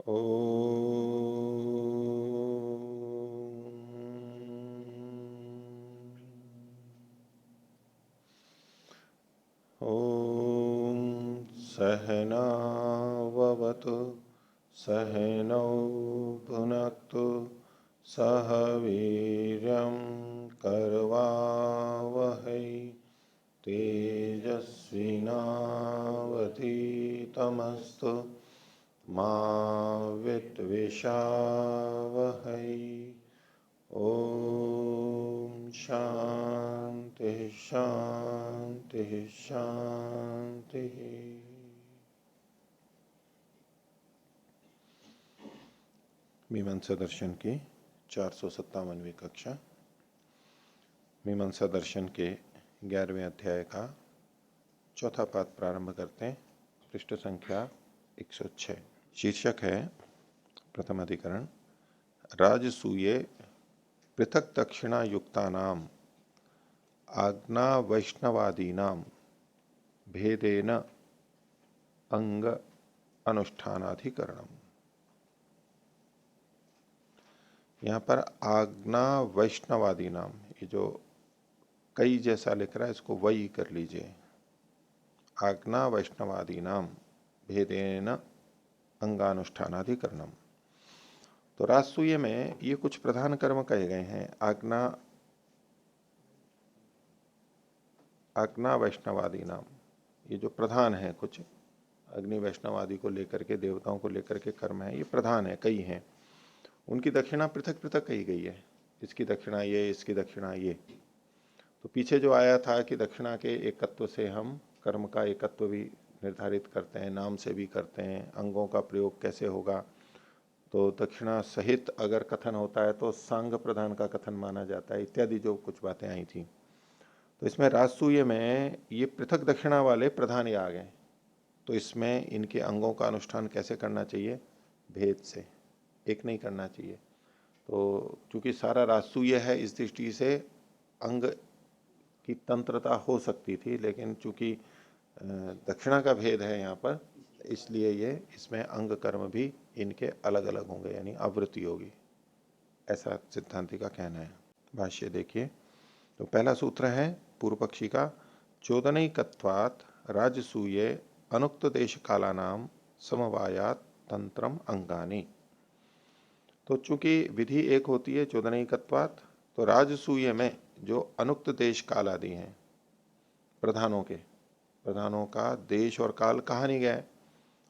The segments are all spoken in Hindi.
ॐ सहनाववतु सहनौ भुनक्तु सह वीर्यं करवावहै तेजस्विनावधीतमस्तु मा विद्विषावहै। ओम शांति शांति शांति। मीमांसा दर्शन की 457वीं कक्षा। मीमांसा दर्शन के 11वें अध्याय का चौथा पाठ प्रारंभ करते हैं। पृष्ठ संख्या 106। शीर्षक है प्रथम अधिकरण राजसूये पृथक दक्षिणा युक्तानाम आज्ञा वैष्णवादीनाम भेदेन अंग अनुष्ठानाधिकरणम। यहाँ पर आज्ञा वैष्णवादी नाम, ये जो कई जैसा लिख रहा है इसको वही कर लीजिए। आज्ञा वैष्णवादी नाम भेदेन अंगानुष्ठानाधिकरणम। तो राजसूय में ये कुछ प्रधान कर्म कहे गए हैं। आज्ञा वैष्णवादी नाम, ये जो प्रधान है, कुछ अग्नि वैष्णवादी को लेकर के, देवताओं को लेकर के कर्म है, ये प्रधान है, कई हैं। उनकी दक्षिणा पृथक पृथक कही गई है। इसकी दक्षिणा ये, इसकी दक्षिणा ये। तो पीछे जो आया था कि दक्षिणा के एकत्व से हम कर्म का एकत्व भी निर्धारित करते हैं, नाम से भी करते हैं, अंगों का प्रयोग कैसे होगा। तो दक्षिणा सहित अगर कथन होता है तो सांग प्रधान का कथन माना जाता है, इत्यादि जो कुछ बातें आई थी। तो इसमें राजसूय में ये पृथक दक्षिणा वाले प्रधान ही आ गए। तो इसमें इनके अंगों का अनुष्ठान कैसे करना चाहिए? भेद से, एक नहीं करना चाहिए। तो चूंकि सारा राजसूय है, इस दृष्टि से अंग की तंत्रता हो सकती थी, लेकिन चूंकि दक्षिणा का भेद है यहाँ पर, इसलिए ये इसमें अंग कर्म भी इनके अलग अलग होंगे, यानी आवृत्ति होगी, ऐसा सिद्धांति का कहना है। भाष्य देखिए। तो पहला सूत्र है पूर्व पक्षी का, चोदनैकत्वात् राजसूये अनुक्त देश कालानाम समवायात तंत्रम अंगानी। तो चूंकि विधि एक होती है चोदनैकत्वात्, तो राजसूय में जो अनुक्त देश काल आदि हैं प्रधानों का देश और काल कहा नहीं गया है,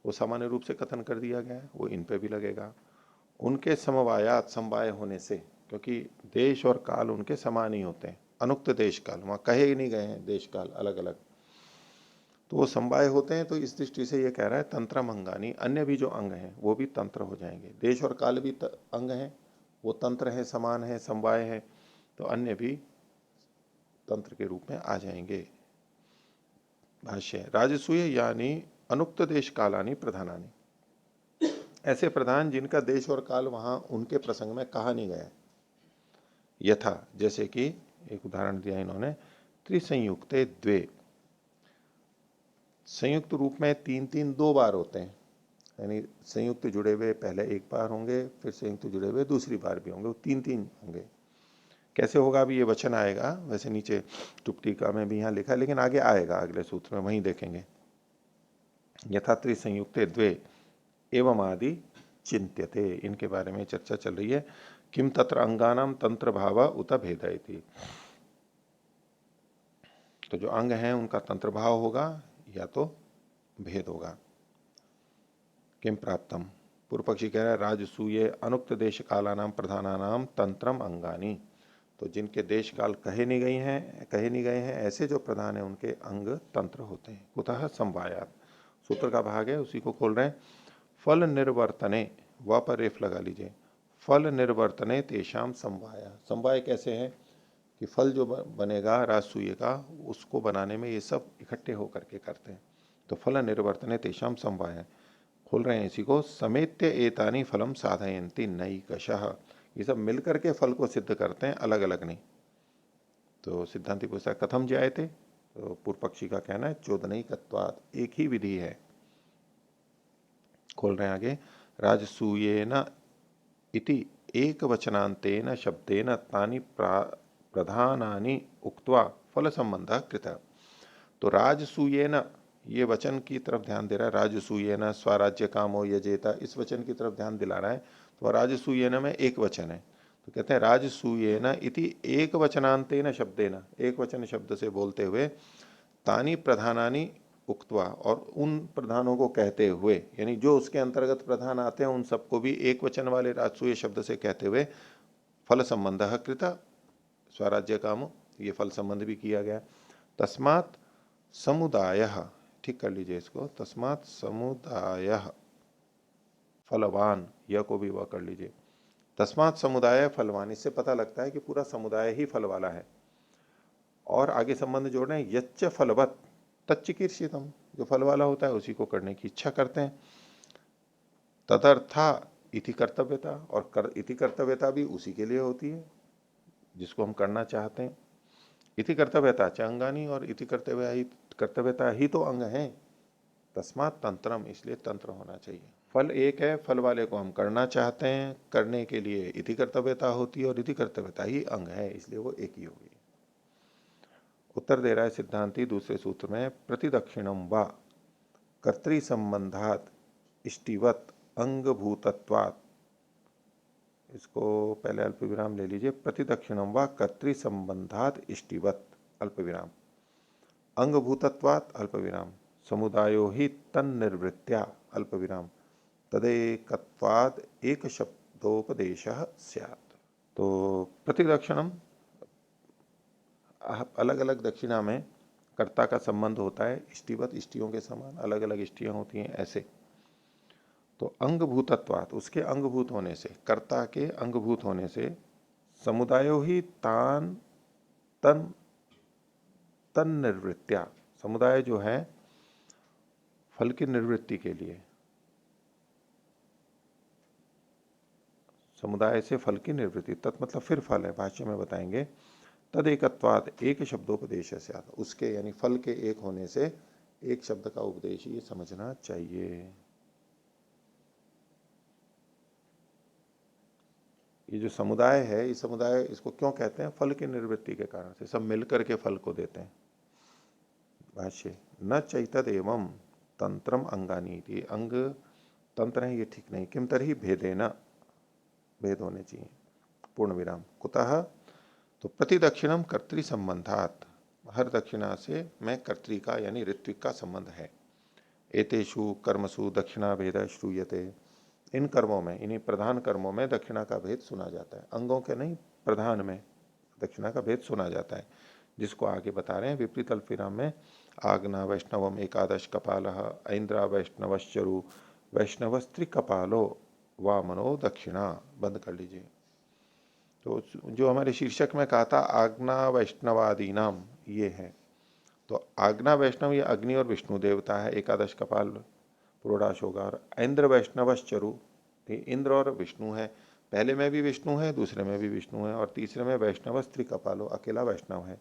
वो सामान्य रूप से कथन कर दिया गया है, वो इन पे भी लगेगा। उनके समवायात, समवाय होने से, क्योंकि देश और काल उनके समान ही होते हैं। अनुक्त देश काल, वहां कहे ही नहीं गए हैं देश काल अलग अलग, तो वो समवाय होते हैं। तो इस दृष्टि से ये कह रहा है तंत्रम अंगानी, अन्य भी जो अंग हैं वो भी तंत्र हो जाएंगे। देश और काल भी अंग हैं, वो तंत्र है, समान है, समवाय है, तो अन्य भी तंत्र के रूप में आ जाएंगे। भाष्य, राजसूय यानी अनुक्त देश कालानी प्रधानानी, ऐसे प्रधान जिनका देश और काल वहां उनके प्रसंग में कहा नहीं गया। यथा, जैसे कि एक उदाहरण दिया इन्होंने, त्रिसंयुक्ते द्वे, संयुक्त रूप में तीन तीन दो बार होते हैं, यानी संयुक्त जुड़े हुए पहले एक बार होंगे, फिर संयुक्त जुड़े हुए दूसरी बार भी होंगे, वो तीन तीन होंगे। कैसे होगा अभी ये वचन आएगा, वैसे नीचे टुप्टिका में भी यहाँ लिखा है, लेकिन आगे आएगा अगले सूत्र में, वहीं देखेंगे। यथा त्रिसंयुक्ते द्वे एवं आदि चिंत्यते, इनके बारे में चर्चा चल रही है। किम तत्र अंगानाम तंत्र भाव उत भेदयति, तो जो अंग हैं उनका तंत्र भाव होगा या तो भेद होगा। किम प्राप्तम, पूर्व पक्षी कह रहा है राजसूये अनुक्त देश कालानाम प्रधानानाम तंत्रम अंगानी, तो जिनके देश काल कहे नहीं गए हैं ऐसे जो प्रधान है उनके अंग तंत्र होते हैं। कुतः समवायात, सूत्र का भाग है, उसी को खोल रहे हैं। फल निर्वर्तने, व पर रेफ लगा लीजिए, फल निर्वर्तने तेषाम समवाया। समवाय कैसे है कि फल जो बनेगा राजसूय का, उसको बनाने में ये सब इकट्ठे होकर के करते हैं। तो फल निर्वर्तने तेषाम समवाय, खोल रहे हैं इसी को, समेत्य एतानी फलम साधयन्ति नैकशः, ये सब मिलकर के फल को सिद्ध करते हैं, अलग अलग नहीं। तो सिद्धांति पूछता कथम जायते, तो पूर्व पक्षी का कहना है चोदनैकत्वात्, एक ही विधि है। खोल रहे हैं आगे, राजसूयेन इति एक वचनांतेन शब्देन तानि प्रधानानि उक्त्वा फल संबंध कृत। तो राजसूयेन, ये वचन की तरफ ध्यान दे रहा है। राजसूयेन स्वराज्य कामो यजेता, इस वचन की तरफ ध्यान दिला रहा है। तो राजसूयेन में एक वचन है, तो कहते हैं राजसूयेन इति एक वचनांतेन शब्देन, एक वचन शब्द से बोलते हुए, तानि प्रधानानि उक्त्वा, और उन प्रधानों को कहते हुए, यानी जो उसके अंतर्गत प्रधान आते हैं उन सबको भी एक वचन वाले राजसूय शब्द से कहते हुए फल संबंध कृता, स्वराज्य कामो, ये फल संबंध भी किया गया। तस्मात् समुदाय, ठीक कर लीजिए इसको, तस्मात् समुदाय फलवान, यह को भी वह कर लीजिए। तस्मात् समुदाय फलवान, इससे पता लगता है कि पूरा समुदाय ही फल वाला है। और आगे संबंध जोड़ रहे हैं, यच्च फलवत तच्चिकीर्षितम, जो फल वाला होता है उसी को करने की इच्छा करते हैं। तदर्था इति कर्तव्यता, और इति कर्तव्यता भी उसी के लिए होती है जिसको हम करना चाहते हैं। इति कर्तव्यता च अंगानी, और इति कर्तव्यता ही तो अंग है। तस्मात् तंत्रम, इसलिए तंत्र होना चाहिए। फल एक है, फल वाले को हम करना चाहते हैं, करने के लिए इति कर्तव्यता होती है, और इति कर्तव्यता ही अंग है, इसलिए वो एक ही होगी। उत्तर दे रहा है सिद्धांती दूसरे सूत्र में, प्रतिदक्षिणम व कर्तृ संबंधात इष्टिवत अंगभूतत्वात्, इसको पहले अल्प विराम ले लीजिए। प्रतिदक्षिणम व कर्तृ संबंधात इष्टिवत अल्प विराम, अंगभूतत्वात् अल्प विराम, समुदायो ही तन्निर्वृत्त्या अल्प विराम, तदेकत्वाद एक शब्दोपदेशः स्यात्। तो प्रतिदक्षिणम, अलग अलग दक्षिणा में कर्ता का संबंध होता है, इष्टिवत, इष्टियों के समान अलग अलग इष्टियां होती हैं ऐसे। तो अंगभूतत्वात्, उसके अंगभूत होने से, कर्ता के अंगभूत होने से, समुदायो ही तान तन तन निर्वृत्त्या, समुदाय जो है फल की निर्वृत्ति के लिए, समुदाय से फल की निवृत्ति, तत् मतलब फिर फल है, भाष्य में बताएंगे। तद एकत्वाद एक शब्दोपदेश से, उसके यानी फल के एक होने से एक शब्द का उपदेश ये समझना चाहिए। ये जो समुदाय है, इस समुदाय, इसको क्यों कहते हैं? फल की निवृत्ति के कारण से, सब मिलकर के फल को देते हैं। भाष्य, न चैतद एवं तंत्रम अंगानी, ये अंग तंत्र है, ये ठीक नहीं। किम तरही भेदेना, भेद होने चाहिए। पूर्ण विराम। कुतः, तो प्रतिदक्षिणम कर्तृ संबंधात, हर दक्षिणा से मैं कर्तृ का यानी ऋत्विक का संबंध है। एतेषु कर्मसु दक्षिणा भेद श्रूयते, इन कर्मों में, इन्हीं प्रधान कर्मों में दक्षिणा का भेद सुना जाता है। अंगों के नहीं, प्रधान में दक्षिणा का भेद सुना जाता है, जिसको आगे बता रहे हैं विपरीत अल्पविराम में। आग्ना वैष्णवम एकादश कपाल, ऐन्द्रा वैष्णवश्चरु वैष्णवस्त्री कपालो वामनो दक्षिणा, बंद कर लीजिए। तो जो हमारे शीर्षक में कहा था आग्ना वैष्णवादी नाम, ये है। तो आग्ना वैष्णव ये अग्नि और विष्णु देवता है, एकादश कपाल पुरोडाश होगा। और इंद्र वैष्णवश्चरु, इंद्र और विष्णु है, पहले में भी विष्णु है, दूसरे में भी विष्णु है, और तीसरे में वैष्णव स्त्री कपालो, अकेला वैष्णव है,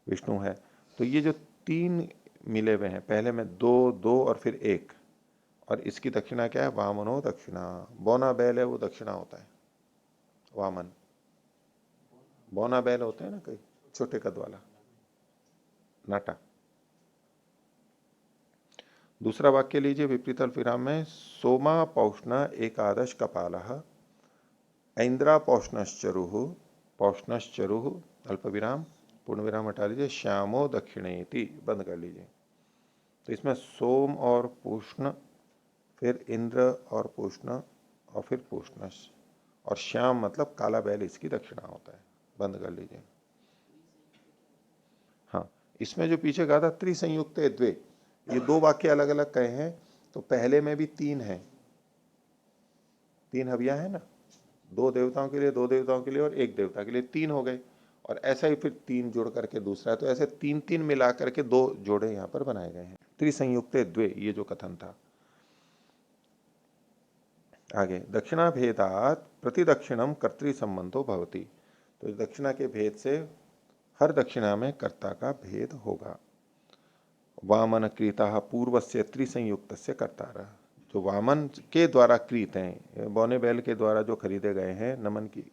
विष्णु है। तो ये जो तीन मिले हुए हैं, पहले में दो दो और फिर एक, और इसकी दक्षिणा क्या है? वामनो दक्षिणा। बौना बैल है वो दक्षिणा होता है, वामन। बौना बैल होते हैं ना कई, छोटे कद वाला, नाटा। दूसरा वाक्य लीजिए विपरीत अल्पविराम में, सोमा पौष्ण एकादश कपाल, ऐन्द्रा पौष्णश्चरु, पौष्णश्चरु अल्प विराम, पूर्ण विराम हटा लीजिए, श्यामो दक्षिणेति, बंद कर लीजिए। तो इसमें सोम और पूष्ण, फिर इंद्र और पूष्ण, और फिर पूष्णश, और श्याम मतलब काला बैल, इसकी दक्षिणा होता है। बंद कर लीजिए। हाँ, इसमें जो पीछे कहा था त्रिसंयुक्त द्वे, ये दो वाक्य अलग अलग कहे हैं। तो पहले में भी तीन है, तीन हवियां है ना, दो देवताओं के लिए, दो देवताओं के लिए, और एक देवता के लिए, तीन हो गए। और ऐसा ही फिर तीन जोड़ करके दूसरा है, तो ऐसे तीन तीन मिला करके दो जोड़े यहां पर बनाए गए हैं। त्रिसंयुक्त द्वे, ये जो कथन था। आगे, दक्षिणा भेदात प्रतिदक्षिणम कर्तृ संबंधो भवति, तो दक्षिणा के भेद से हर दक्षिणा में कर्ता का भेद होगा। वामन क्रीता पूर्व से त्रिसंयुक्त से कर्ता, जो वामन के द्वारा क्रीत हैं, बौने बैल के द्वारा जो खरीदे गए हैं, नमन की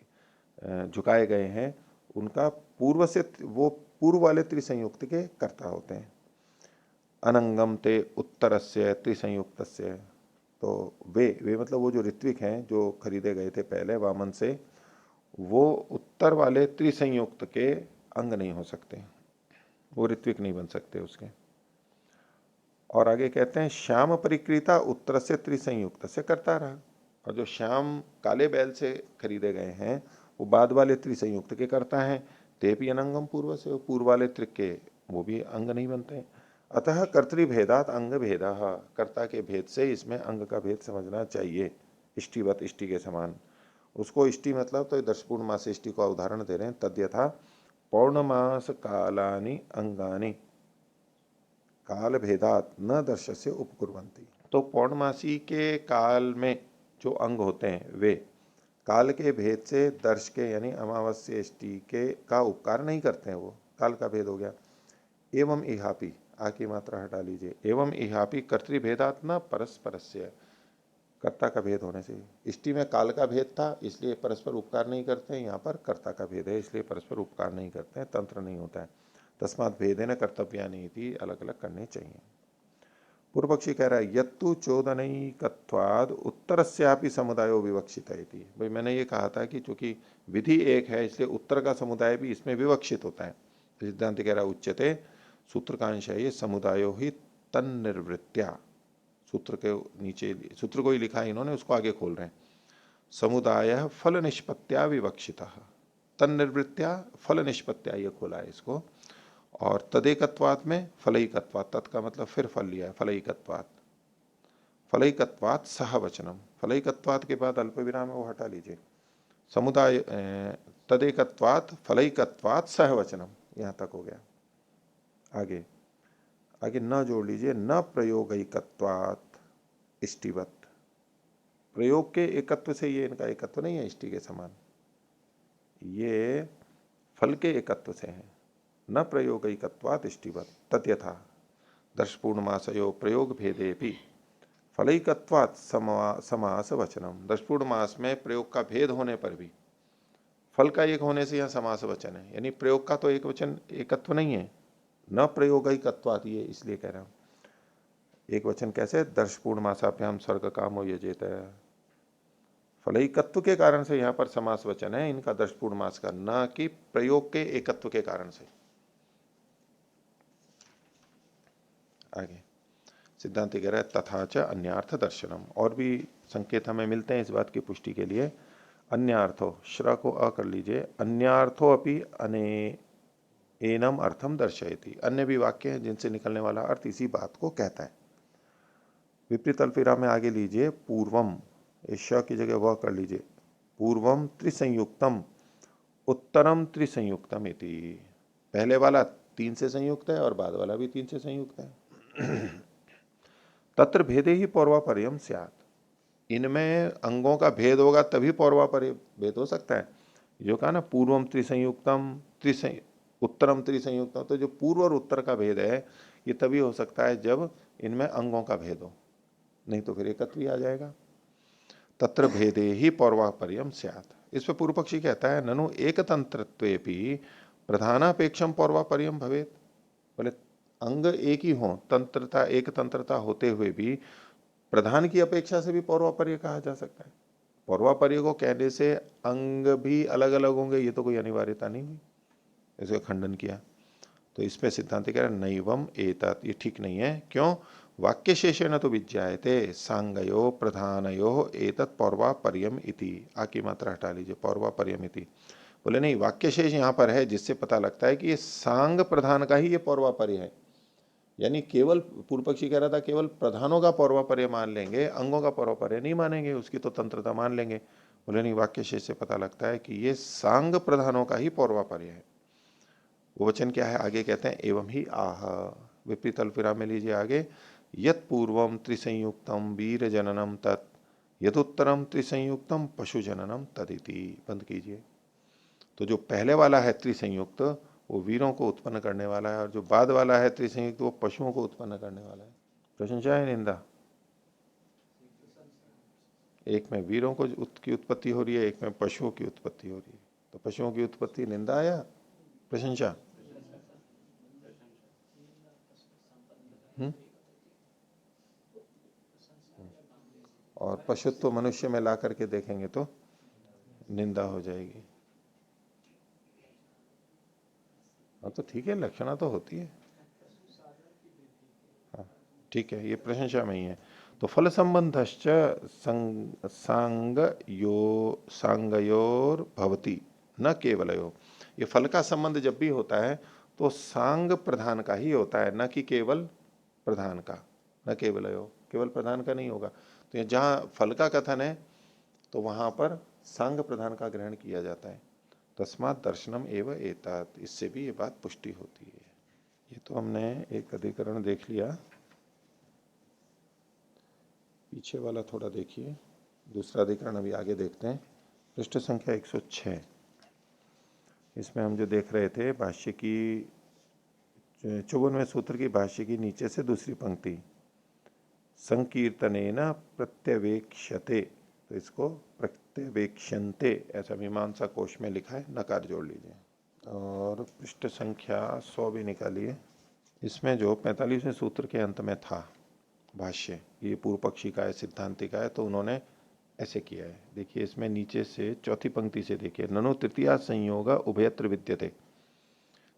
झुकाए गए हैं, उनका पूर्व से वो पूर्व वाले त्रिसंयुक्त के कर्ता होते हैं। अनंगम ते उत्तरस्य त्रिसंयुक्तस्य, तो वे मतलब वो जो ऋत्विक हैं जो खरीदे गए थे पहले वामन से, वो उत्तर वाले त्रिसंयुक्त के अंग नहीं हो सकते, वो ऋत्विक नहीं बन सकते उसके। और आगे कहते हैं श्याम परिक्रीता उत्तर से त्रिसंयुक्त से करता रहा, और जो श्याम काले बैल से खरीदे गए हैं वो बाद वाले त्रिसंयुक्त के करता है। ते भी अनंगम पूर्व से, पूर्व वाले त्रिक के वो भी अंग नहीं बनते। अतः कर्तृभेदात अंग भेद, कर्ता के भेद से इसमें अंग का भेद समझना चाहिए। इष्टिवत, इष्टि के समान। उसको इष्टि मतलब तो दर्श पूर्णमास इष्टि का उदाहरण दे रहे हैं। तद्यथा पौर्णमास कालानि अंगानि काल भेदात न दर्शस्य उपकुर्वन्ति। तो पौर्णमासी के काल में जो अंग होते हैं वे काल के भेद से दर्श के यानी अमावस्या इष्टि के का उपकार नहीं करते हैं, वो काल का भेद हो गया। एवं इहापि, आ की मात्रा हटा लीजिए, एवं इहापि कर्तृभेदात न परस्परस्य, कर्ता का भेद होने से। इष्टि में काल का भेद था इसलिए परस्पर उपकार नहीं करते हैं, यहाँ पर कर्ता का भेद है इसलिए परस्पर उपकार नहीं करते हैं, तंत्र नहीं होता है। तस्मात् भेदेन कर्तव्यानि इति, अलग अलग करने चाहिए। पूर्व पक्षी कह रहा है यत्तु चोदनैकत्वाद उत्तरस्यापि समुदायो विवक्षित है। भाई मैंने ये कहा था कि चूंकि विधि एक है इसलिए उत्तर का समुदाय भी इसमें विवक्षित होता है। सिद्धांत कह रहा है उच्यते, सूत्र का अंश है ये, समुदायो ही तन्निर्वृत्त्या, सूत्र के नीचे सूत्र को ही लिखा है इन्होंने, उसको आगे खोल रहे हैं। समुदाय फल निष्पत्त्या विवक्षित, तन्निर्वृत्त्या फल निष्पत्त्या, ये खोला है इसको। और तदेकत्वात में फलईकत्वात, तत् का मतलब फिर फल लिया है, फलईकत्वात, फलईकत्वात सह वचनम, फलईकत्वात के बाद अल्प विराम है वो हटा लीजिए। समुदाय तदेकत्वात फलईकत्वात सह वचनम, यहां तक हो गया। आगे आगे न जोड़ लीजिए, न प्रयोगैकत्वात इष्टिवत, प्रयोग के एकत्व से ये इनका एकत्व नहीं है इष्टि के समान, ये फल के एकत्व से है। न प्रयोगैकत्वात इष्टिवत तद्यथा दर्श पूर्णमासयो प्रयोग भेदे भी फलैकत्वात समास वचनम, दर्श पूर्णमास में प्रयोग का भेद होने पर भी फल का एक होने से यह समास वचन है, यानी प्रयोग का तो एक वचन एकत्व नहीं है। न प्रयोगैकत्वात, ये इसलिए कह रहा हूं एक वचन कैसे, दर्श पूर्णमासाभ्याम स्वर्ग कामो यजेत, फलैकत्व के कारण से यहां पर समास वचन है इनका दर्श पूर्णमास का, न कि प्रयोग के एकत्व के कारण से। आगे सिद्धांत कह रहा है तथा च अन्यार्थ दर्शनम, और भी संकेत हमें मिलते हैं इस बात की पुष्टि के लिए। अन्यार्थो, श्र को अ कर लीजिए, अन्यार्थो अपि अने एनम अर्थम दर्शयति, अन्य भी वाक्य हैं जिनसे निकलने वाला अर्थ इसी बात को कहता है। विपरीत अल्पविराम में आगे लीजिए पूर्वम, श की जगह वह कर लीजिए, पूर्वम त्रिसंयुक्तम उत्तरम त्रिसंयुक्तम इति, पहले वाला 3 से संयुक्त है और बाद वाला भी 3 से संयुक्त है। तत्र भेदे ही पौर्वापर्यम स्यात्, इनमें अंगों का भेद होगा तभी पौर्वापर्य भेद हो सकता है। जो कहा ना पूर्वम त्रिसंयुक्तम उत्तरम त्रिसंयुक्तम, तो जो पूर्व और उत्तर का भेद है ये तभी हो सकता है जब इनमें अंगों का भेद हो, नहीं तो फिर एकत्व ही आ जाएगा। तत्र भेदे ही पौर्वापर्यम स्यात्, इस पर पूर्व पक्षी कहता है ननु एक तंत्रत्वेपि प्रधानापेक्षम पौर्वापर्यम भवेत, बोले अंग एक ही हो, तंत्रता एक तंत्रता होते हुए भी प्रधान की अपेक्षा से भी पौर्वापर्य कहा जा सकता है। पौर्वापर्य को कहने से अंग भी अलग अलग होंगे ये तो कोई अनिवार्यता नहीं हुई, इसका खंडन किया। तो इस पे सिद्धांत कह रहे नैवम एतत्, ये ठीक नहीं है। क्यों, वाक्य शेषेण तो विज्ञायते सांगयो प्रधानयो एतत् पौर्वापर्यम इति, आकी मात्रा हटा लीजिए, पौर्वापर्यम इति। बोले नहीं, वाक्य शेष यहाँ पर है जिससे पता लगता है कि ये सांग प्रधान का ही ये पौर्वापर्य है, यानी केवल पूर्व पक्षी कह रहा था केवल प्रधानों का पौर्वापर्य मान लेंगे, अंगों का पौर्वापर्य नहीं मानेंगे, उसकी तो तंत्रता मान लेंगे। बोले नहीं, वाक्य शेष से पता लगता है कि ये सांग प्रधानों का ही पौर्वापर्य है। वो वचन क्या है, आगे कहते हैं एवं ही आह, विपरीत अल्पविराम में लीजिए आगे, यत पूर्वम त्रिसंयुक्तम वीर जननम तत् यदुत्तरम त्रिसंयुक्तम पशु जननम तदिति, बंद कीजिए। तो जो पहले वाला है त्रिसंयुक्त वो वीरों को उत्पन्न करने वाला है, और जो बाद वाला है त्रिसंयुक्त वो पशुओं को उत्पन्न करने वाला है। प्रशंसा है निंदा? एक में वीरों को की उत्पत्ति हो रही है, एक में पशुओं की उत्पत्ति हो रही है। तो पशुओं की उत्पत्ति निंदा या प्रशंसा? हम्म? और पशुत्व मनुष्य में ला करके देखेंगे तो निंदा हो जाएगी। हाँ तो ठीक है, लक्षणा तो होती है। हाँ ठीक है, ये प्रशंसा में ही है। तो फल संबंधश्च सांगयोर भवति न केवलयो। ये फल का संबंध जब भी होता है तो सांग प्रधान का ही होता है, न कि केवल प्रधान का। न केवलयो, केवल प्रधान का नहीं होगा। तो ये जहां फल का कथन है तो वहां पर सांग प्रधान का ग्रहण किया जाता है। तस्मात् दर्शनम एवं एतात, इससे भी ये बात पुष्टि होती है। ये तो हमने एक अधिकरण देख लिया। पीछे वाला थोड़ा देखिए, दूसरा अधिकरण अभी आगे देखते हैं। पृष्ठ संख्या 106। इसमें हम जो देख रहे थे भाष्य की 54वें सूत्र की भाष्य की नीचे से दूसरी पंक्ति, संकीर्तनेन प्रत्यवेक्षते, तो इसको प्रत्यवेक्षन्ते ऐसा मीमांसा कोश में लिखा है, नकार जोड़ लीजिए। और पृष्ठ संख्या 100 भी निकालिए। इसमें जो 45वें सूत्र के अंत में था भाष्य, ये पूर्व पक्षी का है, सिद्धांति का है, तो उन्होंने ऐसे किया है। देखिए इसमें नीचे से चौथी पंक्ति से देखिए, ननु तृतीया संयोग उभयत्र विद्यते,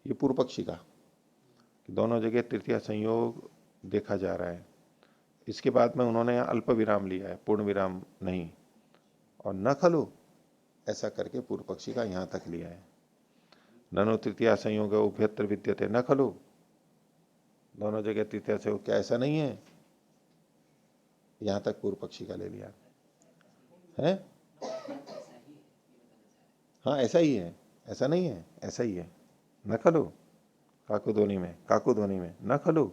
ये पूर्व पक्षी का, दोनों जगह तृतीया संयोग देखा जा रहा है। इसके बाद में उन्होंने यहाँ अल्प विराम लिया है, पूर्ण विराम नहीं, और न खलु ऐसा करके पूर्व पक्षी का यहां तक लिया है। ननु तृतीया संयोग उभयत्र विद्यते न खलु, दोनों जगह तृतीया संयोग, क्या ऐसा नहीं है? यहां तक पूर्व पक्षी का ले लिया है। हाँ ऐसा ही है, ऐसा नहीं है, ऐसा ही है। न खलु, काकु ध्वनि में, काकु ध्वनि में न खलु,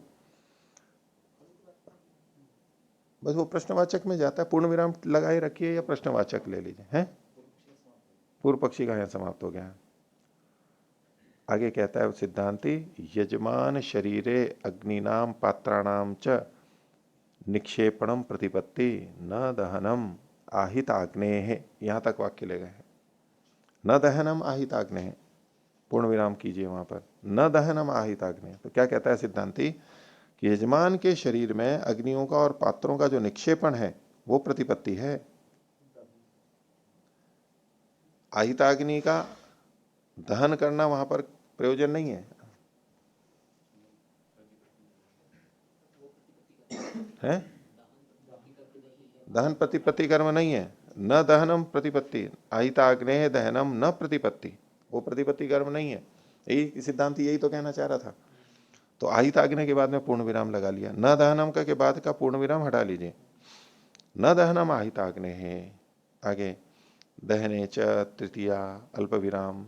बस वो प्रश्नवाचक में जाता है। पूर्ण विराम लगाए रखिए या प्रश्नवाचक ले लीजिए। हैं, पूर्व पक्षी का यहां समाप्त हो गया। आगे कहता है सिद्धांति, यजमान शरीरे अग्निनाम पात्राणाम च निक्षेपणम प्रतिपत्ति न दहनम आहिताग्नेः, यहां तक वाक्य ले गए। न दहनम आहिताग्नेः, पूर्ण विराम कीजिए वहां पर, न दहनम आहिताग्नेः। तो क्या कहता है सिद्धांति कि यजमान के शरीर में अग्नियों का और पात्रों का जो निक्षेपण है वो प्रतिपत्ति है। आहिताग्नि का दहन करना वहां पर प्रयोजन नहीं है, है? दहन प्रतिपत्ति कर्म नहीं है। न दहनम प्रतिपत्ति, आहिताग्नेय दहनम न प्रतिपत्ति, वो प्रतिपत्ति कर्म नहीं है। यही सिद्धांत यही तो कहना चाह रहा था। तो आहिताग्नि के बाद में पूर्ण विराम लगा लिया, न दहनम का के बाद का पूर्ण विराम हटा लीजिए। न दहनम आहिताग्ने है, आगे दहने च तृतीया अल्प विराम,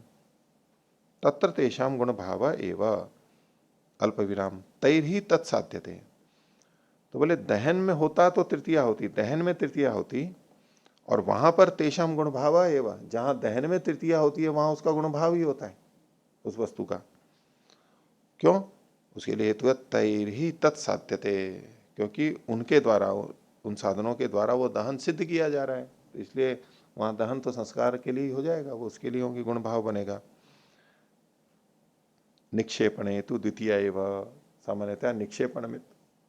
तत्र तेषाम गुण भाव एव अल्प विराम तैर्हि तत्साध्यते। तो बोले दहन में होता तो तृतीया होती, दहन में तृतीया होती, और वहां पर तेषाम गुण भाव एवं, जहां दहन में तृतीया होती है वहां उसका गुण भाव ही होता है उस वस्तु का। क्यों? उसके लिए हेतु तैर्हि तत्साध्यते, क्योंकि उनके द्वारा, उन साधनों के द्वारा वो दहन सिद्ध किया जा रहा है, तो इसलिए वहां दहन तो संस्कार के लिए ही हो जाएगा, वो उसके लिए होंगे, गुण भाव बनेगा। निक्षेपण हेतु द्वितीय एवं, सामान्यतः निक्षेपण में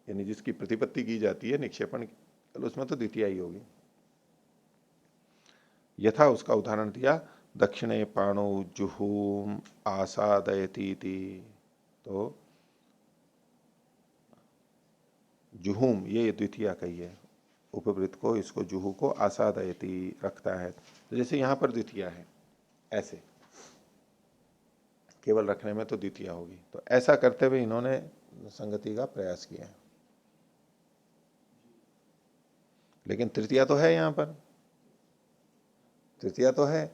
यानी जिसकी प्रतिपत्ति की जाती है निक्षेपण, उसमें तो द्वितीय ही होगी। यथा उसका उदाहरण दिया, दक्षिणे पाणो जुहूम आसादयती, तो जुहूम ये द्वितीय कही है, उपवृत्त को, इसको जुहू को आसादयती रखता है। तो जैसे यहां पर द्वितीय है, ऐसे केवल रखने में तो द्वितीय होगी। तो ऐसा करते हुए इन्होंने संगति का प्रयास किया है। लेकिन तृतीया तो है, यहां पर तृतीया तो है,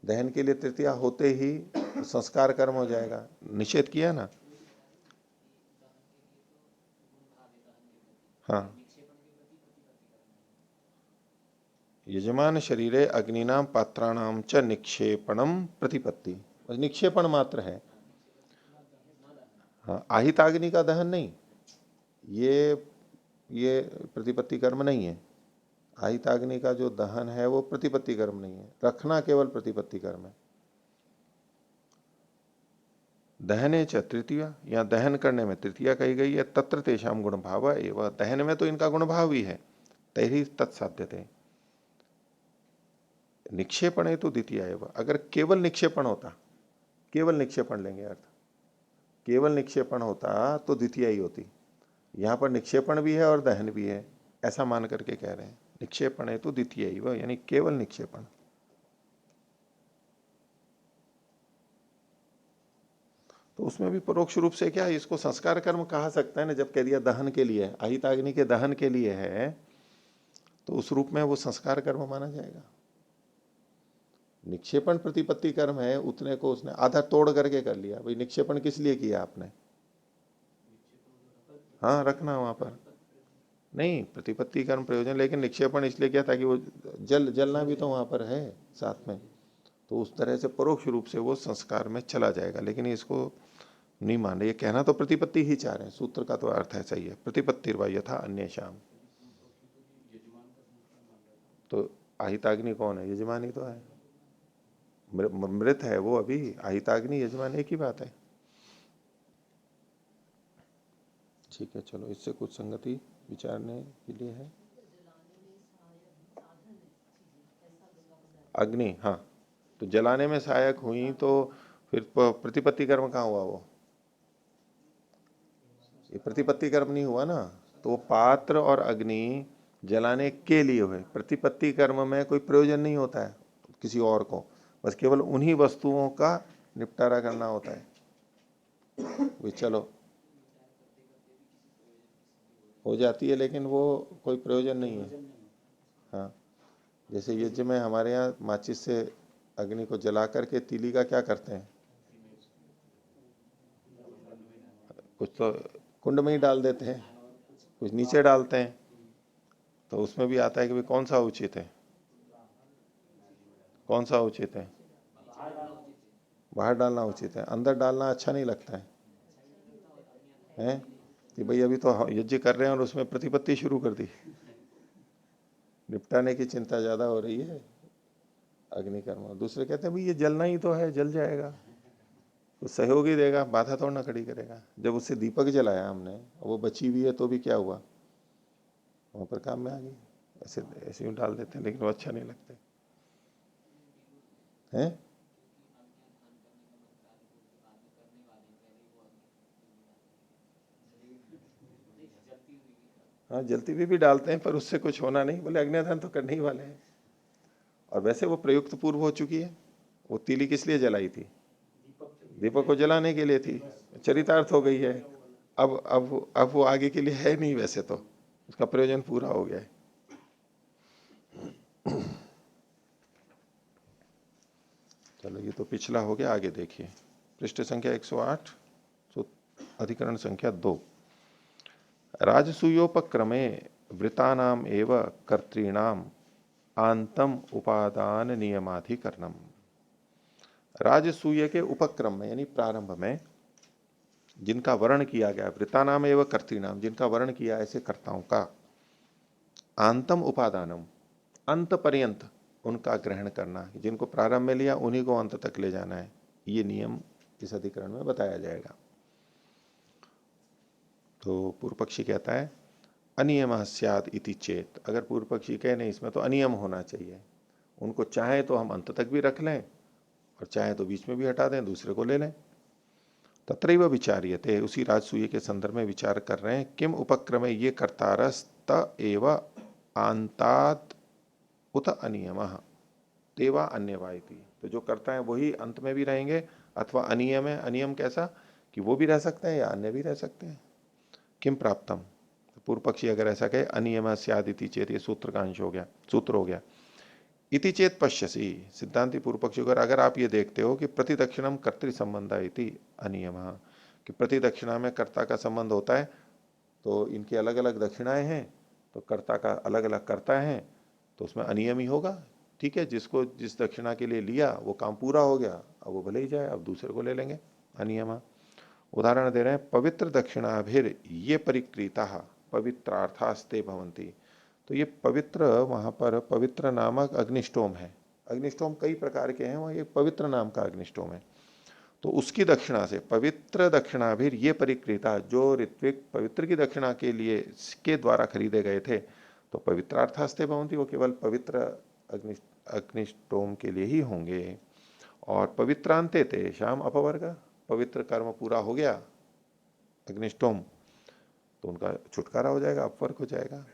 दहन के लिए तृतीया होते ही संस्कार कर्म हो जाएगा, निषेध किया ना। हाँ, यजमान शरीरे अग्निनाम पात्राणाम च निक्षेपणम प्रतिपत्ति, बस निक्षेपण मात्र है। हाँ, आहिताग्नि का दहन नहीं, ये प्रतिपत्ति कर्म नहीं है। आहिताग्नि का जो दहन है वो प्रतिपत्ति कर्म नहीं है, रखना केवल प्रतिपत्ति कर्म है। दहने च तृतीय, या दहन करने में तृतीया कही गई है। तत्र तेषाम गुण भाव एवं, दहन में तो इनका गुण भाव ही है, तैरी तत्साध्यते। निक्षेपण है तो द्वितीय एवं, अगर केवल निक्षेपण होता, केवल निक्षेपण लेंगे अर्थ, केवल निक्षेपण होता तो द्वितीय ही होती। यहां पर निक्षेपण भी है और दहन भी है, ऐसा मान करके कह रहे हैं। निक्षेपण है तो द्वितीय ही वह, यानी केवल निक्षेपण। तो उसमें भी परोक्ष रूप से क्या है, इसको संस्कार कर्म कहा सकता है ना, जब कह दिया दहन के लिए है, अहिताग्नि के दहन के लिए है, तो उस रूप में वो संस्कार कर्म माना जाएगा। निक्षेपण प्रतिपत्ति कर्म है, उतने को उसने आधा तोड़ करके कर लिया। भाई निक्षेपण किस लिए किया आपने? हाँ, रखना वहां पर नहीं, प्रतिपत्ति कर्म प्रयोजन, लेकिन निक्षेपण इसलिए किया ताकि वो जलना भी तो वहां पर है साथ में। तो उस तरह से परोक्ष रूप से वो संस्कार में चला जाएगा, लेकिन इसको नहीं मान रहे। ये कहना तो प्रतिपत्ति ही चाह रहे हैं, सूत्र का तो अर्थ ऐसा ही है, प्रतिपत्तिर्वा यथा अन्य शाम। तो आहिताग्नि कौन है? यजमान ही तो है, मृत है वो अभी। आहिताग्नि यजमान एक ही बात है। ठीक है, चलो इससे कुछ संगति विचारने के लिए है। अग्नि, हाँ, तो जलाने में सहायक हुई तो फिर प्रतिपत्ति कर्म कहाँ हुआ? वो ये प्रतिपत्ति कर्म नहीं हुआ ना। तो वो पात्र और अग्नि जलाने के लिए हुए। प्रतिपत्ति कर्म में कोई प्रयोजन नहीं होता है किसी और को, बस केवल उन्हीं वस्तुओं का निपटारा करना होता है। वे चलो हो जाती है, लेकिन वो कोई प्रयोजन नहीं है। हाँ, जैसे यज्ञ में हमारे यहाँ माचिस से अग्नि को जला करके तीली का क्या करते हैं, कुछ तो कुंड में ही डाल देते हैं, कुछ नीचे डालते हैं। तो उसमें भी आता है कि भाई कौन सा उचित है, कौन सा उचित है? बाहर डालना उचित है, अंदर डालना अच्छा नहीं लगता है कि भाई अभी तो यज्ञ कर रहे हैं और उसमें प्रतिपत्ति शुरू कर दी। निपटाने की चिंता ज्यादा हो रही है अग्निकर्म। दूसरे कहते हैं भाई ये जलना ही तो है, जल जाएगा, तो सहयोग ही देगा, बाधा थोड़ा ना खड़ी करेगा। जब उससे दीपक जलाया हमने, वो बची हुई है तो भी क्या हुआ, वहां पर काम में आ गई। ऐसे ऐसे ही डाल देते हैं, लेकिन वो अच्छा नहीं लगता है। हाँ, जलती हुई भी डालते हैं, पर उससे कुछ होना नहीं, बोले अग्निदान तो करने ही वाले हैं। और वैसे वो प्रयुक्त पूर्व हो चुकी है। वो तीली किस लिए जलाई थी? दीपक को जलाने के लिए थी, चरितार्थ हो गई है। अब वो आगे के लिए है नहीं, वैसे तो उसका प्रयोजन पूरा हो गया है। चलो ये तो पिछला हो गया, आगे देखिए पृष्ठ संख्या 108, अधिकरण संख्या 2। राजसूयोपक्रमे वृतानाम एव कर्तॄणाम आंतम उपादान नियमाधिकरणम। राजसूय के उपक्रम में यानी प्रारंभ में जिनका वर्ण किया गया, वृतानाम एवं कर्तृणाम, जिनका वर्ण किया ऐसे कर्ताओं का, आंतम उपादानम, अंत पर्यंत उनका ग्रहण करना, जिनको प्रारंभ में लिया उन्हीं को अंत तक ले जाना है, ये नियम इस अधिकरण में बताया जाएगा। तो पूर्व पक्षी कहता है अनियम स्याद इति चेत, अगर पूर्व पक्षी कहे नहीं इसमें तो अनियम होना चाहिए, उनको चाहे तो हम अंत तक भी रख लें और चाहे तो बीच में भी हटा दें, दूसरे को ले लें। तत्रैव विचार्यते, उसी राजसूय के संदर्भ में विचार कर रहे हैं, किम उपक्रमे ये कर्तारस्त एव आंतात उत अनियम तेवा अन्यवायति। तो जो करता है वही अंत में भी रहेंगे, अथवा अनियम है, अनियम कैसा कि वो भी रह सकते हैं या अन्य भी रह सकते हैं। किम प्राप्तम, तो पूर्व पक्षी अगर ऐसा कहे अनियम स्यादिति चेत, ये सूत्र का अंश हो गया, सूत्र हो गया। इति चेत पश्यसी, सिद्धांति पूर्व पक्षी अगर आप ये देखते हो कि प्रतिदक्षिणम कर्तृ संबंध इति अनियम, कि प्रतिदक्षिणा में कर्ता का संबंध होता है, तो इनकी अलग अलग दक्षिणाएं हैं, तो कर्ता का अलग अलग कर्ता है, तो उसमें अनियम ही होगा। ठीक है, जिसको जिस दक्षिणा के लिए लिया वो काम पूरा हो गया, अब वो भले ही जाए, अब दूसरे को ले लेंगे, अनियम। उदाहरण दे रहे हैं, पवित्र दक्षिणाभिर ये परिक्रीता पवित्रार्थास्ते भवंती। तो ये पवित्र, वहां पर पवित्र नामक अग्निष्टोम है। अग्निष्टोम कई प्रकार के हैं, वह एक पवित्र नाम का अग्निष्टोम है। तो उसकी दक्षिणा से, पवित्र दक्षिणाभिर ये परिक्रीता, जो ऋत्विक पवित्र की दक्षिणा के लिए के द्वारा खरीदे गए थे, तो पवित्रार्थास्ते भवंती, वो केवल पवित्र अग्निष्टोम के लिए ही होंगे। और पवित्रांते ते शाम अपवर्ग, पवित्र कर्म पूरा हो गया अग्निष्टोम, तो उनका छुटकारा हो जाएगा, अपवर्ग हो जाएगा।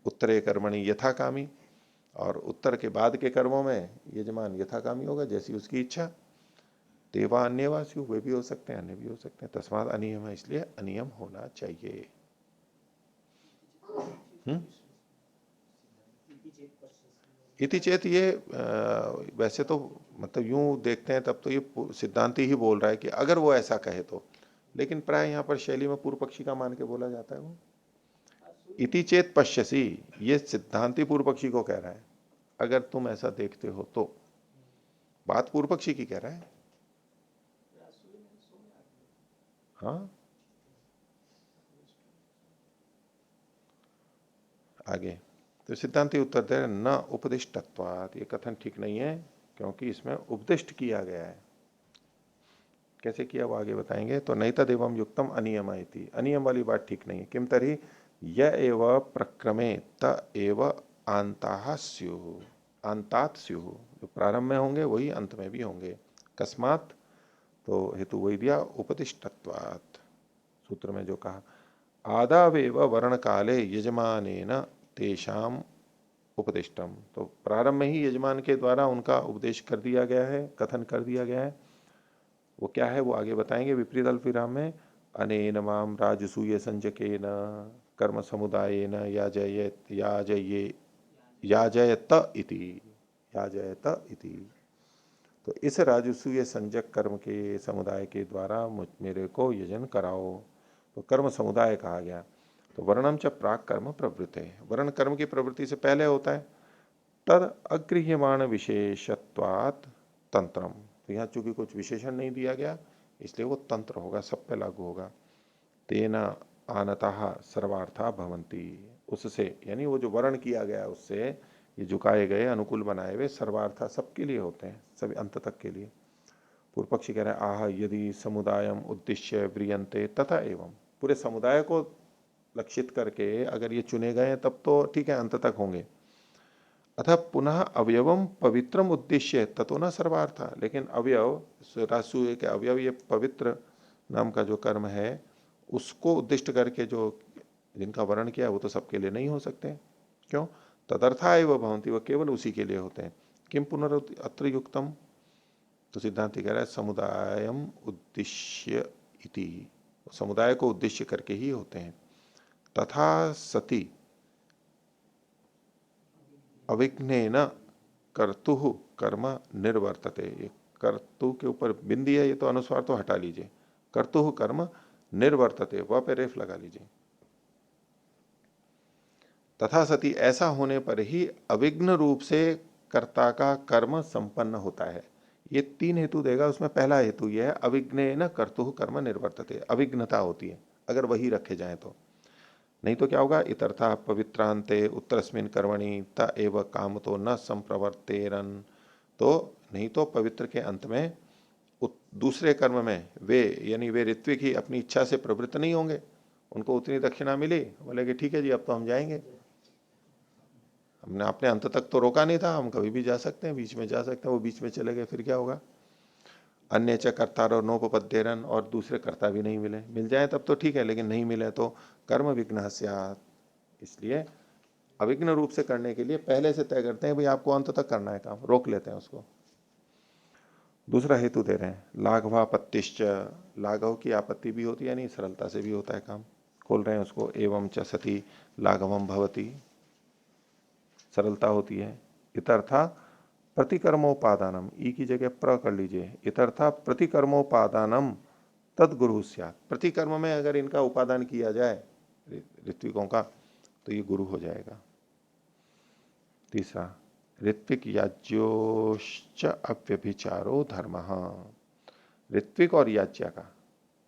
उत्तरे कर्मणि यथाकामी, और उत्तर के बाद के कर्मों में यजमान यथाकामी होगा, जैसी उसकी इच्छा। देवा अन्यवासी, वे भी हो सकते हैं, अन्य भी हो सकते हैं। तस्मात अनियम है, इसलिए अनियम होना चाहिए। इति चेत, ये वैसे तो मतलब यूं देखते हैं तब तो ये सिद्धांति ही बोल रहा है कि अगर वो ऐसा कहे तो, लेकिन प्राय यहाँ पर शैली में पूर्व पक्षी का मान के बोला जाता है। वो इति चेत पश्यसी, ये सिद्धांति पूर्व पक्षी को कह रहा है, अगर तुम ऐसा देखते हो तो। बात पूर्व पक्षी की कह रहा है। हाँ, आगे तो सिद्धांति उत्तर दे रहे, न उपदिष्टत्वात्, ये कथन ठीक नहीं है, क्योंकि इसमें उपदिष्ट किया गया है। कैसे किया वो आगे बताएंगे। तो नहीं तदेवं युक्तम अनियम इति, अनियम वाली बात ठीक नहीं है। किम तरी य एव प्रक्रमे त एव आंता स्युः, आंतात स्युः, जो प्रारंभ में होंगे वही अंत में भी होंगे। कस्मात, तो हेतु वही दिया, उपदिष्टत्वात्, सूत्र में जो कहा, आदावेव वर्ण काले यजमानेन तेषाम उपदिष्टम, तो प्रारंभ में ही यजमान के द्वारा उनका उपदेश कर दिया गया है, कथन कर दिया गया है। वो क्या है वो आगे बताएंगे। विपरीत अल्पविराम में, अनेन माम राजसूय संजकेन कर्म समुदायेन याजयत इति, याजयत इति। तो इस राजसूय संजक कर्म के समुदाय के द्वारा मेरे को यजन कराओ, तो कर्म समुदाय कहा गया। तो वर्णम च प्राक कर्म प्रवृत्ति, वर्ण कर्म की प्रवृत्ति से पहले होता है। तद अगृह्यमाण विशेषत्वात् तंत्रम, तो यहाँ चूंकि कुछ विशेषण नहीं दिया गया, इसलिए वो तंत्र होगा, सब पे लागू होगा। तेना आनतः सर्वार्था भवंती, उससे यानी वो जो वर्ण किया गया उससे ये झुकाए गए अनुकूल बनाए हुए सर्वार्था सबके लिए होते हैं, सभी अंत तक के लिए। पूर्व पक्षी कह रहे हैं, आह यदि समुदायम उद्देश्य व्रियंते तथा एवं, पूरे समुदाय को लक्षित करके अगर ये चुने गए तब तो ठीक है, अंत तक होंगे। अतः पुनः अवयवम पवित्रम उद्देश्य ततो न सर्वार्था, लेकिन अवयव रासु के अवयव, ये पवित्र नाम का जो कर्म है उसको उद्दिष्ट करके जो जिनका वर्ण किया वो तो सबके लिए नहीं हो सकते। क्यों? तदर्था एवं भवंती, वो केवल उसी के लिए होते हैं। किम पुनरत्र युक्तम, तो सिद्धांत कह रहा है समुदायम उद्देश्य इति, समुदाय को उद्देश्य करके ही होते हैं। तथा सती अविघ्नेन कर्तु कर्म निर्वर्तते, ये कर्तु के ऊपर बिंदी है, ये तो अनुस्वार तो हटा लीजिए, कर्तु कर्म निर्वर्तते, वह पे रेफ लगा लीजिए। तथा सती, ऐसा होने पर ही अविघ्न रूप से कर्ता का कर्म संपन्न होता है। ये तीन हेतु देगा, उसमें पहला हेतु यह है अविघ्नेन कर्तु कर्म निर्वर्तते, अविघ्नता होती है अगर वही रखे जाए तो। नहीं तो क्या होगा, इतर्था पवित्रांते उत्तरस्मिन कर्मणि त एव काम तो न संप्रवर्तेरन, तो नहीं तो पवित्र के अंत में दूसरे कर्म में वे यानी वे ऋत्विक ही अपनी इच्छा से प्रवृत्त नहीं होंगे। उनको उतनी दक्षिणा मिली, बोले कि ठीक है जी अब तो हम जाएंगे, हमने अपने अंत तक तो रोका नहीं था, हम कभी भी जा सकते हैं, बीच में जा सकते हैं। वो बीच में चले गए, फिर क्या होगा। अन्य च कर्तारो नोपपद्येरन, और दूसरे कर्ता भी नहीं मिले, मिल जाए तब तो ठीक है, लेकिन नहीं मिले तो कर्म विघ्न स्यात्, इसलिए अविघ्न रूप से करने के लिए पहले से तय करते हैं भाई आपको अंत तक करना है काम, रोक लेते हैं उसको। दूसरा हेतु दे रहे हैं, लाघवापत्तिश्च, लाघव की आपत्ति भी होती है, यानी सरलता से भी होता है काम, खोल रहे हैं उसको। एवं च सती लाघवम भवती, सरलता होती है। इतर्था प्रतिकर्मोपादानम, ई की जगह प्र कर लीजिए, इतर्था प्रतिकर्मोपादानम तद गुरु स्यात्, प्रतिकर्म में अगर इनका उपादान किया जाए ऋत्विकों का तो ये गुरु हो जाएगा। तीसरा, ऋत्विक याज्योश्च अव्यभिचारो धर्म, ऋत्विक और याज्ञा का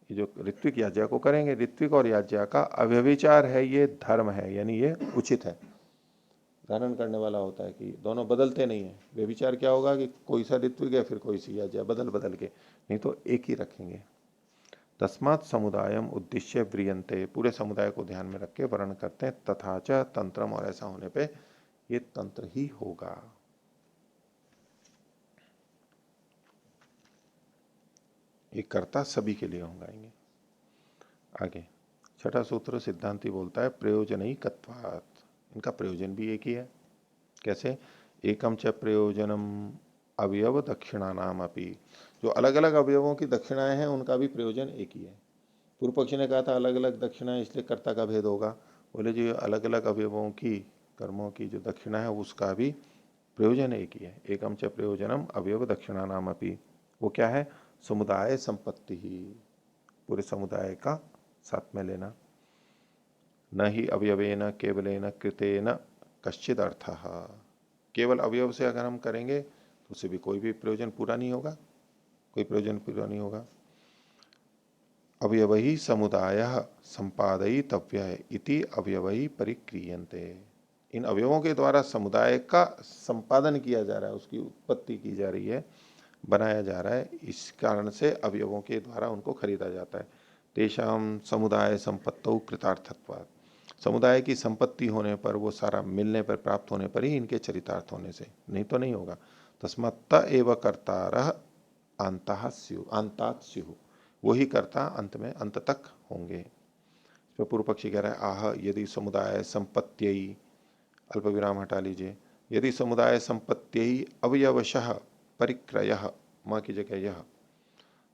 ये जो ऋत्विक याज्ञा को करेंगे, ऋत्विक और याज्ञा का अव्यभिचार है, ये धर्म है, यानी ये उचित है, धारण करने वाला होता है कि दोनों बदलते नहीं है। व्यभिचार क्या होगा कि कोई सा ऋत्विक है फिर कोई सी याज्ञा बदल बदल के, नहीं तो एक ही रखेंगे। तस्मात् समुदायम उद्देश्य व्रियंते, पूरे समुदाय को ध्यान में रख के वर्ण करते हैं। तथा च तंत्रम, और ऐसा होने पे ये तंत्र ही होगा। ये कर्ता सभी के लिए होगा। आगे छठा सूत्र सिद्धांति बोलता है प्रयोजन ही कत्वात्, इनका प्रयोजन भी एक ही है। कैसे? एकम च प्रयोजनम अवयव दक्षिणा नाम अपि, जो अलग अलग अवयवों की दक्षिणाएं हैं उनका भी प्रयोजन एक ही है। पूर्व पक्षी ने कहा था अलग अलग दक्षिणाएं इसलिए कर्ता का भेद होगा। बोले जो अलग अलग अवयवों की कर्मों की जो दक्षिणा है उसका भी प्रयोजन एक ही है। एकम च प्रयोजनम अवयव दक्षिणा नाम अपि, वो क्या है? समुदाय संपत्ति ही, पूरे समुदाय का साथ में लेना। न ही अवयवेन केवलेन कृतेन कश्चिद अर्थ, केवल अवयव से अगर हम करेंगे तो उससे भी कोई भी प्रयोजन पूरा नहीं होगा, कोई प्रयोजन पूरा नहीं होगा। अवयव ही समुदाय संपादयितव्य इति अवयव ही परिक्रियन्ते, इन अवयवों के द्वारा समुदाय का संपादन किया जा रहा है, उसकी उत्पत्ति की जा रही है, बनाया जा रहा है, इस कारण से अवयवों के द्वारा उनको खरीदा जाता है। तेषाम समुदाय संपत्तौ कृतार्थत्वात्, समुदाय की संपत्ति होने पर, वो सारा मिलने पर, प्राप्त होने पर ही इनके चरितार्थ होने से, नहीं तो नहीं होगा। तस्मात् त एव कर्तारः आन्ताः स्युः, आन्तात् स्युः, वही कर्ता अंत में अंत तक होंगे। तो पूर्व पक्षी कह रहा है आह यदि समुदाय संपत्त्यई, अल्प विराम हटा लीजिए, यदि समुदाय संपत्त्यई अवयवशः परिक्रयः, मां की जगह यह,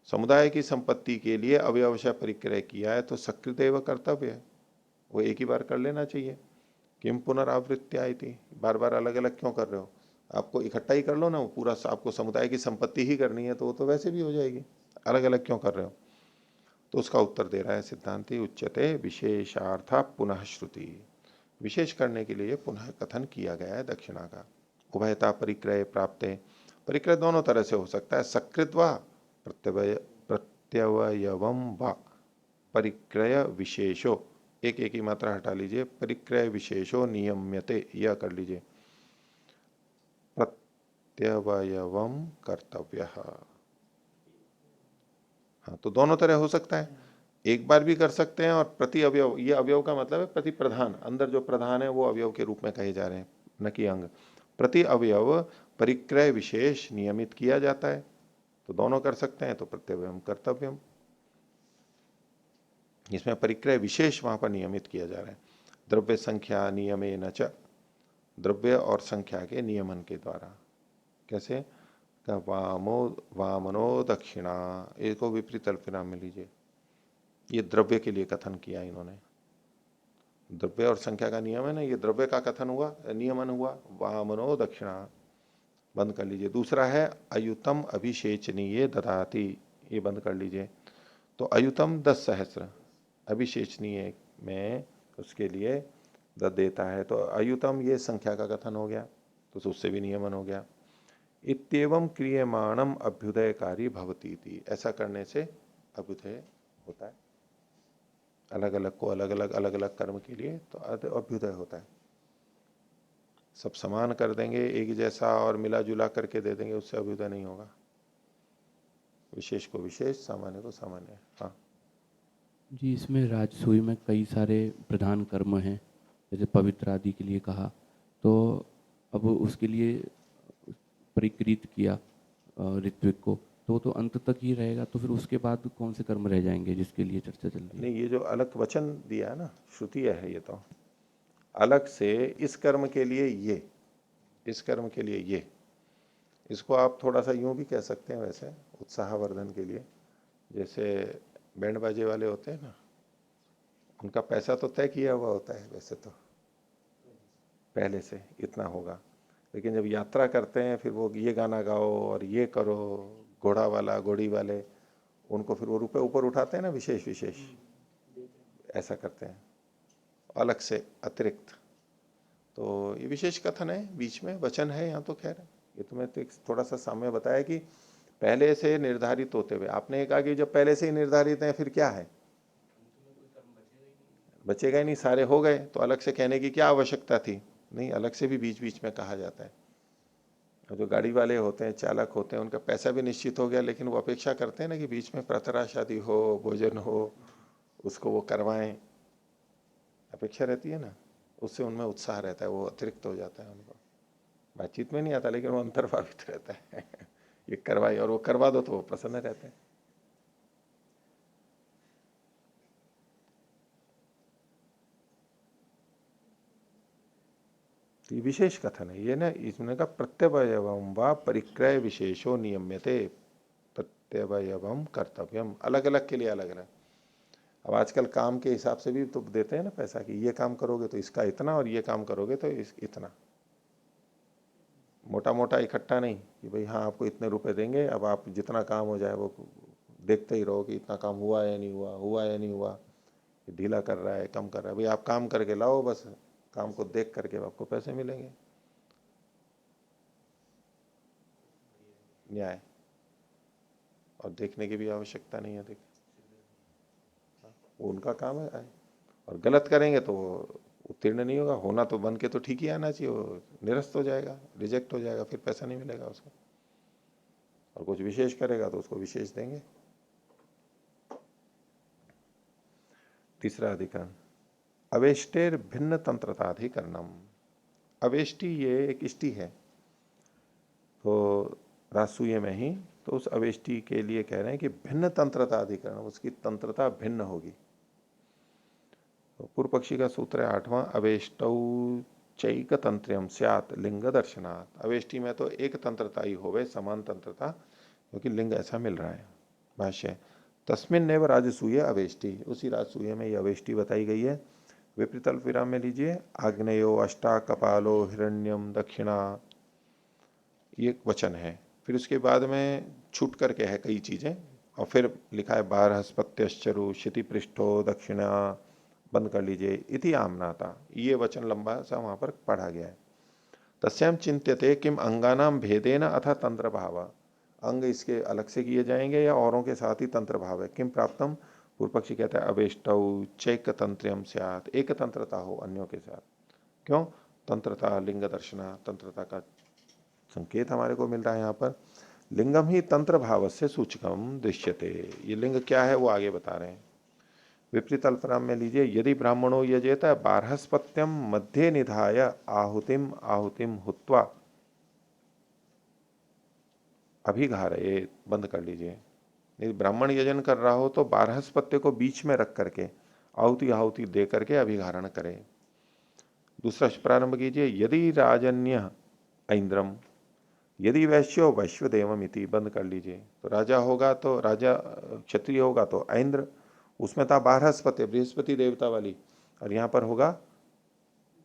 समुदाय की संपत्ति के लिए अवयवशः परिक्रय किया है तो सकृदेव कर्तव्य है, वो एक ही बार कर लेना चाहिए। किम पुनरावृत्त्या इति, बार बार अलग अलग क्यों कर रहे हो? आपको इकट्ठा ही कर लो ना, वो पूरा आपको समुदाय की संपत्ति ही करनी है तो वो तो वैसे भी हो जाएगी, अलग अलग क्यों कर रहे हो? तो उसका उत्तर दे रहा है सिद्धांति, उच्यते विशेषार्था पुनः श्रुति, विशेष करने के लिए पुनः कथन किया गया है दक्षिणा का। उभयता परिक्रय प्राप्त, परिक्रय दोनों तरह से हो सकता है, सकृत व प्रत्यवयवम व परिक्रय विशेषो, एक एक ही मात्रा हटा लीजिए, परिक्रय विशेषो नियम्यते, यह कर लीजिए, प्रत्यवयवम कर्तव्य। हाँ, तो दोनों तरह हो सकता है, एक बार भी कर सकते हैं, और प्रति अवयव, ये अवयव का मतलब है प्रति प्रधान, अंदर जो प्रधान है वो अवयव के रूप में कहे जा रहे हैं, न कि अंग। प्रति अवयव परिक्रय विशेष नियमित किया जाता है, तो दोनों कर सकते हैं, तो प्रत्यवयम कर्तव्यम, इसमें परिक्रय विशेष वहां पर नियमित किया जा रहा है। द्रव्य संख्या नियमे न च, द्रव्य और संख्या के नियमन के द्वारा। कैसे? वामो वामनो दक्षिणा, इसको विपरीत अल्पविराम में लीजिए, ये द्रव्य के लिए कथन किया इन्होंने, द्रव्य और संख्या का नियम है ना, ये द्रव्य का कथन हुआ, नियमन हुआ, वामनो दक्षिणा, बंद कर लीजिए। दूसरा है अयुतम अभिषेचनीय ददाति, ये बंद कर लीजिए। तो अयुतम 10 सहस्त्र, अभिषेचनीय में उसके लिए देता है, तो अयुतम ये संख्या का कथन हो गया, तो उससे भी नियमन हो गया। इत्येवं क्रियमाणम अभ्युदयकारी भवती थी, ऐसा करने से अभ्युदय होता है, अलग अलग को अलग अलग कर्म के लिए तो अभ्युदय होता है। सब समान कर देंगे एक जैसा और मिला जुला करके दे देंगे, उससे अभ्युदय नहीं होगा। विशेष को विशेष, सामान्य को सामान्य। हाँ जी, इसमें राजसूय में कई सारे प्रधान कर्म हैं, जैसे पवित्र आदि के लिए कहा, तो अब उसके लिए परिकृत किया ऋत्विक को, तो वो तो अंत तक ही रहेगा, तो फिर उसके बाद कौन से कर्म रह जाएंगे जिसके लिए चर्चा चल रही है? नहीं, ये जो अलग वचन दिया है ना, श्रुति है ये, तो अलग से इस कर्म के लिए ये, इस कर्म के लिए ये, इसको आप थोड़ा सा यूं भी कह सकते हैं वैसे, उत्साहवर्धन के लिए। जैसे बैंड बाजे वाले होते हैं ना, उनका पैसा तो तय किया हुआ होता है वैसे तो, पहले से इतना होगा, लेकिन जब यात्रा करते हैं फिर वो ये गाना गाओ और ये करो, घोड़ा वाला घोड़ी वाले, उनको फिर वो रुपए ऊपर उठाते हैं ना, विशेष विशेष ऐसा करते हैं अलग से अतिरिक्त। तो ये विशेष कथन है, बीच में वचन है यहाँ, तो खैर ये तो मैं तो थोड़ा सा सामने बताया कि पहले से निर्धारित होते हुए। आपने कहा कि जब पहले से ही निर्धारित है फिर क्या है, बचेगा ही नहीं, सारे हो गए तो अलग से कहने की क्या आवश्यकता थी। नहीं, अलग से भी बीच बीच में कहा जाता है। और जो गाड़ी वाले होते हैं, चालक होते हैं, उनका पैसा भी निश्चित हो गया, लेकिन वो अपेक्षा करते हैं ना कि बीच में प्रातः शादी हो, भोजन हो, उसको वो करवाएं, अपेक्षा रहती है ना। उससे उनमें उत्साह रहता है, वो अतिरिक्त हो जाता है उनको। बातचीत में नहीं आता लेकिन वो अंतर्भावित रहता है ये करवाई, और वो करवा दो तो वो प्रसन्न रहते हैं। तो ये विशेष कथन है ये ना, इसमें का प्रत्यवयवम व परिक्रय विशेषो नियम्यते, प्रत्यवयवम कर्तव्यम, अलग अलग के लिए अलग अलग। अब आजकल काम के हिसाब से भी तो देते हैं ना पैसा, कि ये काम करोगे तो इसका इतना, और ये काम करोगे तो इतना। मोटा मोटा इकट्ठा नहीं कि भाई हाँ आपको इतने रुपए देंगे, अब आप जितना काम हो जाए वो देखते ही रहो कि इतना काम हुआ या नहीं हुआ, हुआ या नहीं हुआ, ढीला कर रहा है, कम कर रहा है। भाई आप काम करके लाओ, बस काम को देख करके आपको पैसे मिलेंगे। न्याय, और देखने की भी आवश्यकता नहीं है। देख, वो उनका काम है। और गलत करेंगे तो वो उत्तीर्ण नहीं होगा, होना तो बन के तो ठीक ही आना चाहिए, वो निरस्त हो जाएगा, रिजेक्ट हो जाएगा, फिर पैसा नहीं मिलेगा उसको। और कुछ विशेष करेगा तो उसको विशेष देंगे। तीसरा अधिकरण, अवेष्टेर भिन्न तंत्रताधिकरणम। अवेष्टि ये एक इष्टि है, तो रासूय में ही, तो उस अवेष्टि के लिए कह रहे हैं कि भिन्न तंत्रता अधिकरण, उसकी तंत्रता भिन्न होगी। तो पूर्व पक्षी का सूत्र है 8वां, अवेष्टौ चैक तंत्र्यम स्यात् लिंग दर्शनात्। अवेष्टि में तो एक तंत्रता ही होवे, समान तंत्रता, क्योंकि लिंग ऐसा मिल रहा है। भाष्य, तस्मिन नैव राजसूय अवेष्टि, उसी राजसूय में ये अवेष्टि बताई गई है। विपरीत अल्प विराम में लीजिए, आग्नेयो अष्टा कपालो हिरण्यम दक्षिणा, ये वचन है। फिर उसके बाद में छूट करके है कई चीजें, और फिर लिखा है बारहस्पत्यश्चरु क्षिति पृष्ठो दक्षिणा, बंद कर लीजिए, इति आमनाता, ये वचन लंबा सा वहां पर पढ़ा गया है। तस्याम चिंत्यते किम अंगानाम भेदेन अथा तंत्र भाव, अंग इसके अलग से किए जाएंगे या औरों के साथ ही तंत्र भाव है। किम प्राप्तम, पूर्व पक्षी कहता है अवेष्टौ चैक तंत्र्यम स्यात्, एक तंत्रता हो अन्यों के साथ। क्यों, तंत्रता लिंग दर्शना, तंत्रता का संकेत हमारे को मिल रहा है यहाँ पर। लिंगम ही तंत्र भाव से सूचकम दृश्यते, ये लिंग क्या है वो आगे बता रहे हैं। विपरीत अल्पराम में लीजिए, यदि ब्राह्मणों यजेत बारहस्पत्यम मध्य निधाय आहुतिम आहुतिम हुत्वा अभिघारे, बंद कर लीजिए। यदि ब्राह्मण यजन कर रहा हो तो बारहस्पत्य को बीच में रख करके आहुति आहुति दे करके अभिघारण करे। दूसरा प्रारंभ कीजिए, यदि राजन्य ऐन्द्रम, यदि वैश्यो वैश्वदेवम इति, बंद कर लीजिए। तो राजा होगा तो राजा, क्षत्रिय होगा तो ऐन्द्र, उसमें था बारहस्पति बृहस्पति देवता वाली, और यहां पर होगा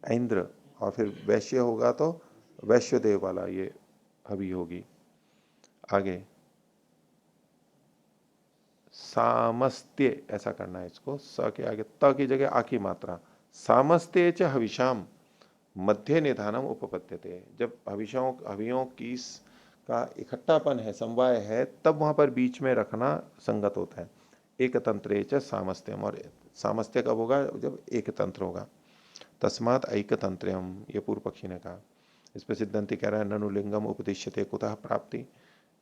ऐन्द्र। और फिर वैश्य होगा तो वैश्वदेव वाला ये हवि होगी। आगे सामस्त्य, ऐसा करना है इसको, स के आगे त की जगह आ की मात्रा, सामस्त्य च हविषाम मध्य निधानम उपपद्यते। जब हवियों की का इकट्ठापन है, समवाय है, तब वहां पर बीच में रखना संगत होता है। एक तंत्रे च सामस्त्यम, और सामस्त्य कब होगा, जब एक तंत्र होगा। तस्मात ऐक तंत्र्यम, ये पूर्व पक्षी ने कहा। इस पर सिद्धांति कह रहा है ननु लिंगम उपदिश्यते कुतः प्राप्ति,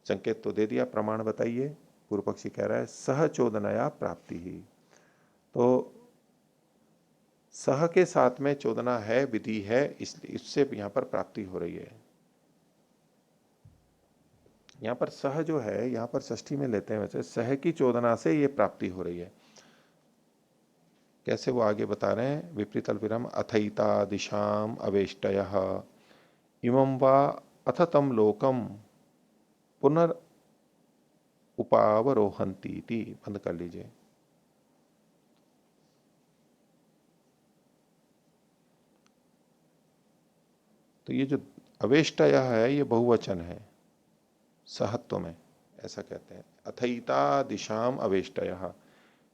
संकेत तो दे दिया, प्रमाण बताइए। पूर्व पक्षी कह रहा है सह चोदनया प्राप्ति ही, तो सह के साथ में चोदना है, विधि है, इसलिए इससे यहां पर प्राप्ति हो रही है। यहां पर सह जो है, यहां पर षष्ठी में लेते हैं, वैसे सह की चोदना से ये प्राप्ति हो रही है। कैसे, वो आगे बता रहे हैं। विपरीत अल्पविराम, अथईता दिशाम अवेष्टय इमं वा अथ तम लोकम पुनर उपावरोहंती, बंद कर लीजिए। तो ये जो अवेष्टय है ये बहुवचन है, सहत्व में ऐसा कहते हैं। अथईता दिशाम अवेष्टय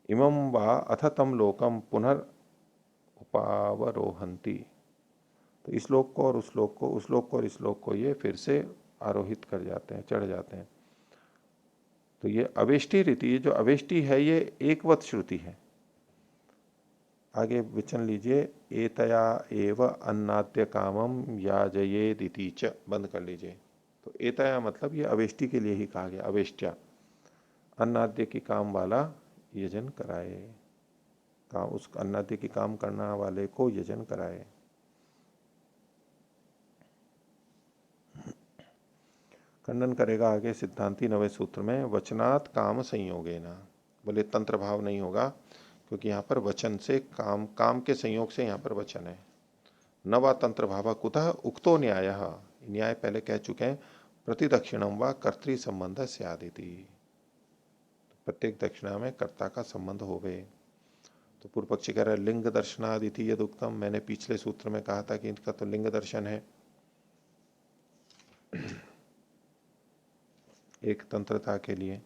इमं वा अथ तम लोकम पुनर् उपावरोहंती, तो इस लोक को और उस लोक को, उस लोक को और इस लोक को ये फिर से आरोहित कर जाते हैं, चढ़ जाते हैं। तो ये अवेष्टि रीति, ये जो अवेष्टि है ये एकवत श्रुति है। आगे वचन लीजिए, एतया एव अन्नाद्य कामम याजयेदिति च, बंद कर लीजिए। तो एतया मतलब ये अवेष्टि के लिए ही कहा गया, अवेष्ट्या, अन्नाद्य की काम वाला यजन कराए, काम उस अन्नाद्य की काम करना वाले को यजन कराए। खंडन करेगा आगे सिद्धांति नवे सूत्र में, वचनात् काम संयोगेन। बोले तंत्र भाव नहीं होगा, क्योंकि यहां पर वचन से काम, काम के संयोग से यहां पर वचन है। न वा तंत्र भाव कुतः उक्तो न्याय, न्याय पहले कह चुके हैं, प्रतिदक्षिणम व कर्तृ संबंध से आदिति, प्रत्येक दक्षिणा में कर्ता का संबंध होवे। तो पूर्व पक्षी कह रहा है लिंग दर्शनादि थी यद उत्तम, मैंने पिछले सूत्र में कहा था कि इनका तो लिंग दर्शन है, एक तंत्रता के लिए।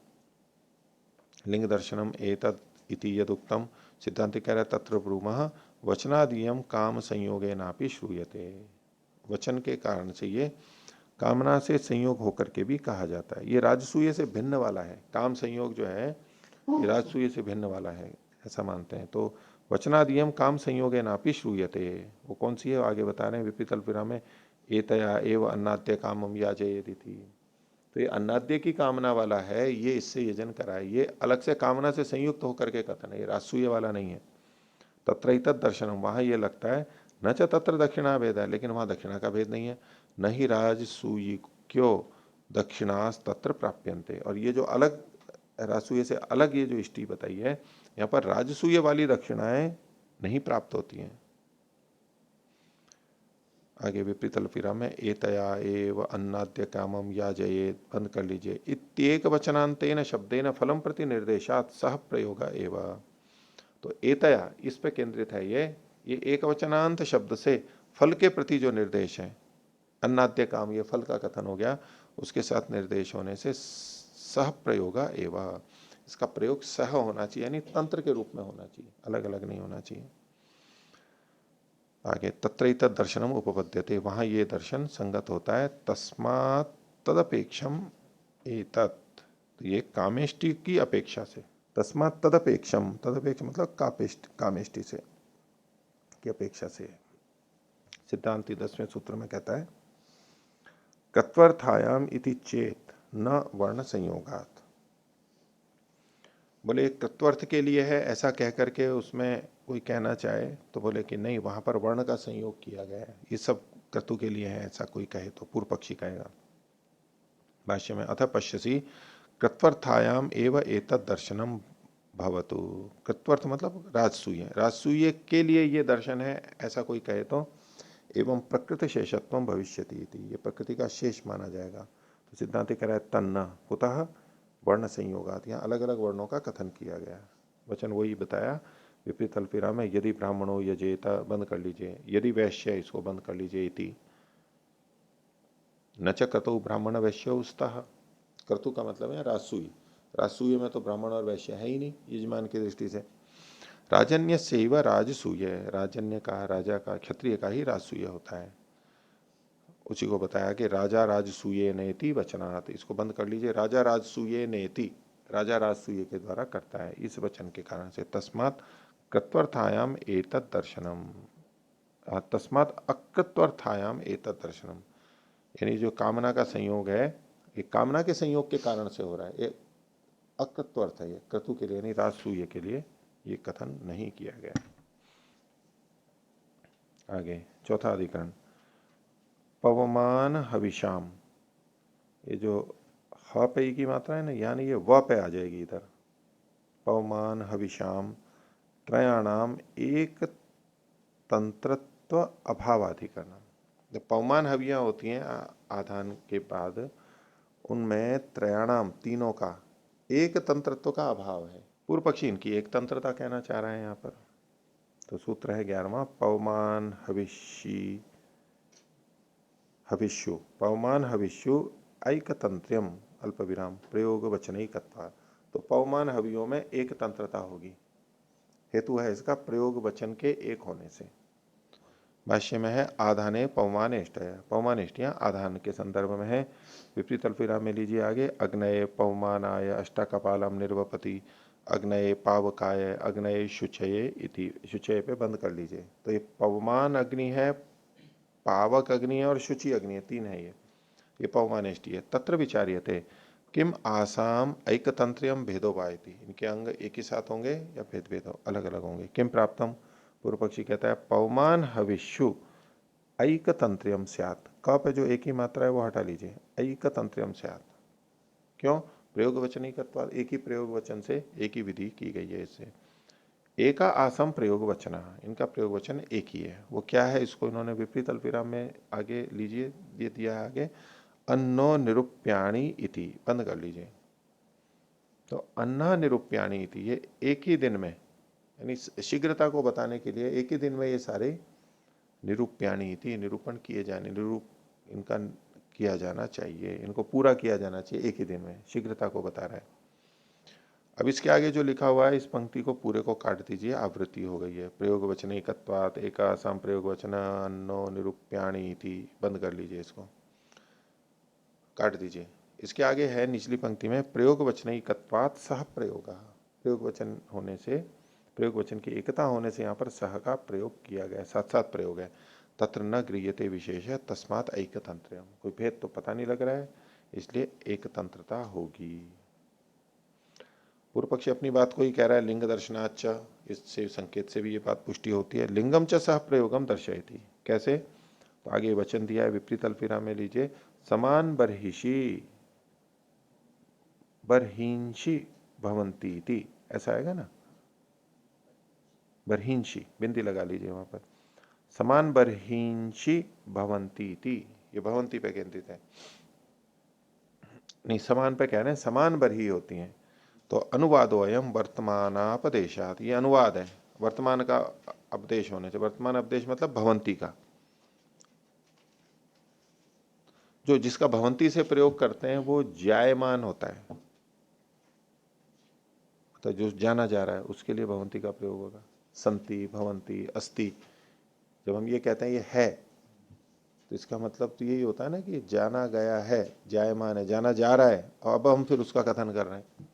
लिंग दर्शनम एतद इति यद उत्तम, सिद्धांत कह रहा है तत्र ब्रूमः वचनादियम काम संयोगे नापि श्रूयते, वचन के कारण से ये कामना से संयोग होकर के भी कहा जाता है। ये राजसूय से भिन्न वाला है, काम संयोग जो है ये राजसूय से भिन्न वाला है, ऐसा मानते हैं। तो वचनादियम काम संयोगे नापि श्रूयते, वो कौन सी है आगे बता रहे हैं, विपरीत अल्पविराम में एतया एव अन्नाद्य कामम याजयेति थी। तो ये अन्नाद्य की कामना वाला है, ये इससे यजन कराए, ये अलग से कामना से संयुक्त होकर के कथन है, ये राजसूय वाला नहीं है। तत्र दर्शनम, वहां ये लगता है न च तत्र दक्षिणा भेद है, लेकिन वहां दक्षिणा का भेद नहीं है। न ही राजसूय क्यों दक्षिणास तत्र प्राप्यन्ते, और ये जो अलग राजसूय से अलग ये जो इष्टि बताई है, यहाँ पर राजसूय वाली दक्षिणाएं नहीं प्राप्त होती हैं। आगे विपरीत अल्पविराम में एतया एव अन्नाद्य कामम याजयेत्, बंद कर लीजिए, इत्येक वचनांतेन शब्देन फलम प्रति निर्देशात सह प्रयोग एव। तो एतया इस पे केंद्रित है ये एक वचनांत शब्द से फल के प्रति जो निर्देश है, अन्नाद्य काम ये फल का कथन हो गया, उसके साथ निर्देश होने से सह प्रयोगा एवं, इसका प्रयोग सह होना चाहिए, यानी तंत्र के रूप में होना चाहिए, अलग अलग नहीं होना चाहिए। आगे तत्रैत दर्शनम उपपद्यते, वहां ये दर्शन संगत होता है, तस्मात् तदपेक्षम एतत्, तो ये कामेष्टि की अपेक्षा से, तस्मात् तदपेक्षम, तदपेक्ष मतलब कामेष्टि से की अपेक्षा से। सिद्धांति 10वें सूत्र में कहता है कृत्वर्थायाम इति चेत न वर्ण संयोगात, बोले कृत्वर्थ के लिए है ऐसा कह करके उसमें कोई कहना चाहे तो बोले कि नहीं, वहां पर वर्ण का संयोग किया गया है, ये सब क्रतु के लिए है ऐसा कोई कहे तो पूर्व पक्षी कहेगा भाष्य में, अथ पश्यसी कृत्वर्थायाम एव एतत् दर्शनम भवतु, कृत्वर्थ मतलब राजसूय, राजसूय के लिए ये दर्शन है ऐसा कोई कहे तो, एवं प्रकृति शेषत्व भविष्यति, ये प्रकृति का शेष माना जाएगा। तो सिद्धांत कह रहा है तन्न कुतः वर्ण संयोगात, यहाँ अलग अलग वर्णों का कथन किया गया, वचन वही बताया विपरीत अल्पविराम में, यदि ब्राह्मणो यजेता, बंद कर लीजिए, यदि वैश्य, इसको बंद कर लीजिए, इति न च क्रतु ब्राह्मण वैश्य उस्तः, क्रतु का मतलब है राजसूय, राजसूय में तो ब्राह्मण और वैश्य है ही नहीं यजमान की दृष्टि से। राजन्य सेव राजसूय, राजन्य का राजा का क्षत्रिय का ही राजसूय होता है, उसी को बताया कि राजा राजसूय नेति वचनात्, इसको बंद कर लीजिए, राजा राजसूय नेति, राजा राजसूय के द्वारा करता है इस वचन के कारण से। तस्मात् कृत्वर्थायाम एतत् दर्शनम, तस्मात् अकृत्वर्थायाम एतत् दर्शनम, यानी जो कामना का संयोग है ये कामना के संयोग के कारण से हो रहा है, ये अकृत्वर्थ है, ये क्रतु के लिए यानी राजसूय के लिए ये कथन नहीं किया गया। आगे चौथा अधिकरण, पवमान हविषाम, ये जो ह पे की मात्रा है ना, यानी ये व पे आ जाएगी इधर, पवमान हविषाम त्रयाणाम एक तंत्रत्व अभावाधिकरण, जब पवमान हवियां होती हैं आधान के बाद, उनमें त्रयाणाम तीनों का एक तंत्रत्व का अभाव है, पूर्व पक्षी इनकी एक तंत्रता कहना चाह रहा है यहाँ पर। तो सूत्र है 11वां, पवमान हविषी हविष्यु, पवमान हविष्यु ऐकतंत्र्यम अल्प विराम प्रयोग वचनैकत्वा, तो पवमान हवियों में एक तंत्रता होगी, हेतु है इसका प्रयोग वचन के एक होने से। भाष्य में है आधाने पवमानेष्ट है, पवमानेष्टियां आधान के संदर्भ में है। विपरीत अल्पविराम में लीजिए आगे, अग्नये पवमानाय अष्टाकपालम निर्वपति अग्नये पावकाय अग्नये शुचये इति, शुचये पे बंद कर लीजिए। तो ये पवमान अग्नि है, पावक अग्नि है और शुचि अग्नि है, तीन है ये पवमानेष्टि है। तत्र विचार्यते किम आसाम ऐकतंत्रियम भेदोपायति, इनके अंग एक ही साथ होंगे या भेद भेद अलग अलग होंगे। किम प्राप्तम, पूर्व पक्षी कहता है पवमान हविष्यु ऐकतंत्रियम स्यात्, क पे जो एक ही मात्रा है वो हटा लीजिए, ऐकतंत्रियम स्यात्। क्यों? प्रयोग वचन ही करता, एक ही प्रयोग वचन से एक ही विधि की गई है इससे। एका आसम प्रयोग वचन, इनका प्रयोग वचन एक ही है। वो क्या है, इसको इन्होंने विपरीत अल्पविराम में आगे लीजिए, ये दिया है आगे, अन्नो निरूप्याणी इति, बंद कर लीजिए। तो अन्ना निरूप्याणी इति, ये एक ही दिन में, यानी शीघ्रता को बताने के लिए एक ही दिन में ये सारे निरूप्याणी इति, निरूपण किए जाने, इनका किया जाना चाहिए, इनको पूरा किया जाना चाहिए एक ही दिन में, शीघ्रता को बता रहा है। अब इसके आगे जो लिखा हुआ है इस पंक्ति को पूरे को काट दीजिए, आवृत्ति हो गई है। प्रयोग वचन एकत्वात एका सम प्रयोग वचन अन्नो निरूप्याणी इति, बंद कर लीजिए, इसको काट दीजिए। इसके आगे है निचली पंक्ति में प्रयोग वचन एकत्वात सह प्रयोग, प्रयोग वचन होने से, प्रयोग वचन की एकता होने से यहाँ पर सह का प्रयोग किया गया, साथ साथ प्रयोग है। तत्र न गृह्यते विशेष है तस्मात ऐकतंत्र, कोई भेद तो पता नहीं लग रहा है, इसलिए एकतंत्रता होगी। पूर्व पक्षी अपनी बात को ही कह रहा है, लिंग दर्शनाच, इससे संकेत से भी ये बात पुष्टि होती है। लिंगम च सह प्रयोगम दर्शयति, कैसे? तो आगे वचन दिया है विपरीत अल्पविराम में लीजिए, समान बर्हिषि बर्हिंशी भवंती थी, ऐसा आएगा ना, बर्हिंशी बिंदी लगा लीजिए वहां पर, समान बर्हिंशी भवंती थी, ये भवंती पे केंद्रित है, नहीं समान पे कह रहे हैं, समान बरही होती हैं। तो अनुवादो अयम वर्तमानापदेशात, ये अनुवाद है वर्तमान का अपदेश होने से, वर्तमान अपदेश मतलब भवंती का, जो जिसका भवंती से प्रयोग करते हैं वो जायमान होता है, तो जो जाना जा रहा है उसके लिए भवंती का प्रयोग होगा। संति भवंती अस्ति, जब हम ये कहते हैं ये है, तो इसका मतलब तो यही होता है ना कि जाना गया है, जायमान है, जाना जा रहा है, और अब हम फिर उसका कथन कर रहे हैं।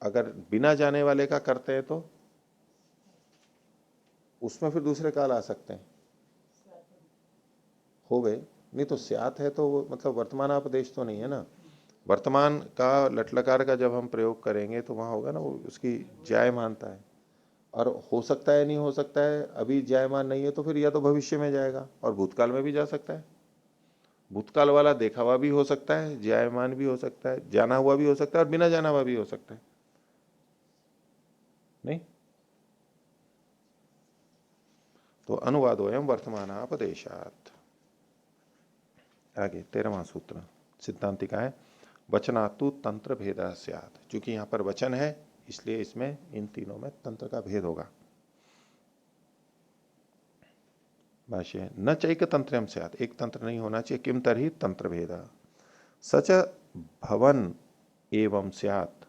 अगर बिना जाने वाले का करते हैं तो उसमें फिर दूसरे काल आ सकते हैं, हो गए, नहीं तो स्यात है तो वो मतलब वर्तमान उपदेश तो नहीं है ना। वर्तमान का लटलकार का जब हम प्रयोग करेंगे तो वहां होगा ना, वो उसकी जायमानता है, और हो सकता है नहीं हो सकता है, अभी जायमान नहीं है तो फिर या तो भविष्य में जाएगा और भूतकाल में भी जा सकता है। भूतकाल वाला देखा हुआ भी हो सकता है, जायमान भी हो सकता है, जाना हुआ भी हो सकता है और बिना जाना हुआ भी हो सकता है, नहीं? तो अनुवादो एवं वर्तमानापदेशात। आगे 13वां सूत्र सिद्धांति का है, वचनातु तंत्र भेद स्यात्, चूंकि यहां पर वचन है इसलिए इसमें इन तीनों में तंत्र का भेद होगा। भाष्य, न चैक तंत्रम स्यात्, एक तंत्र नहीं होना चाहिए, किम तरही तंत्र भेद, सच भवन एवं स्यात्,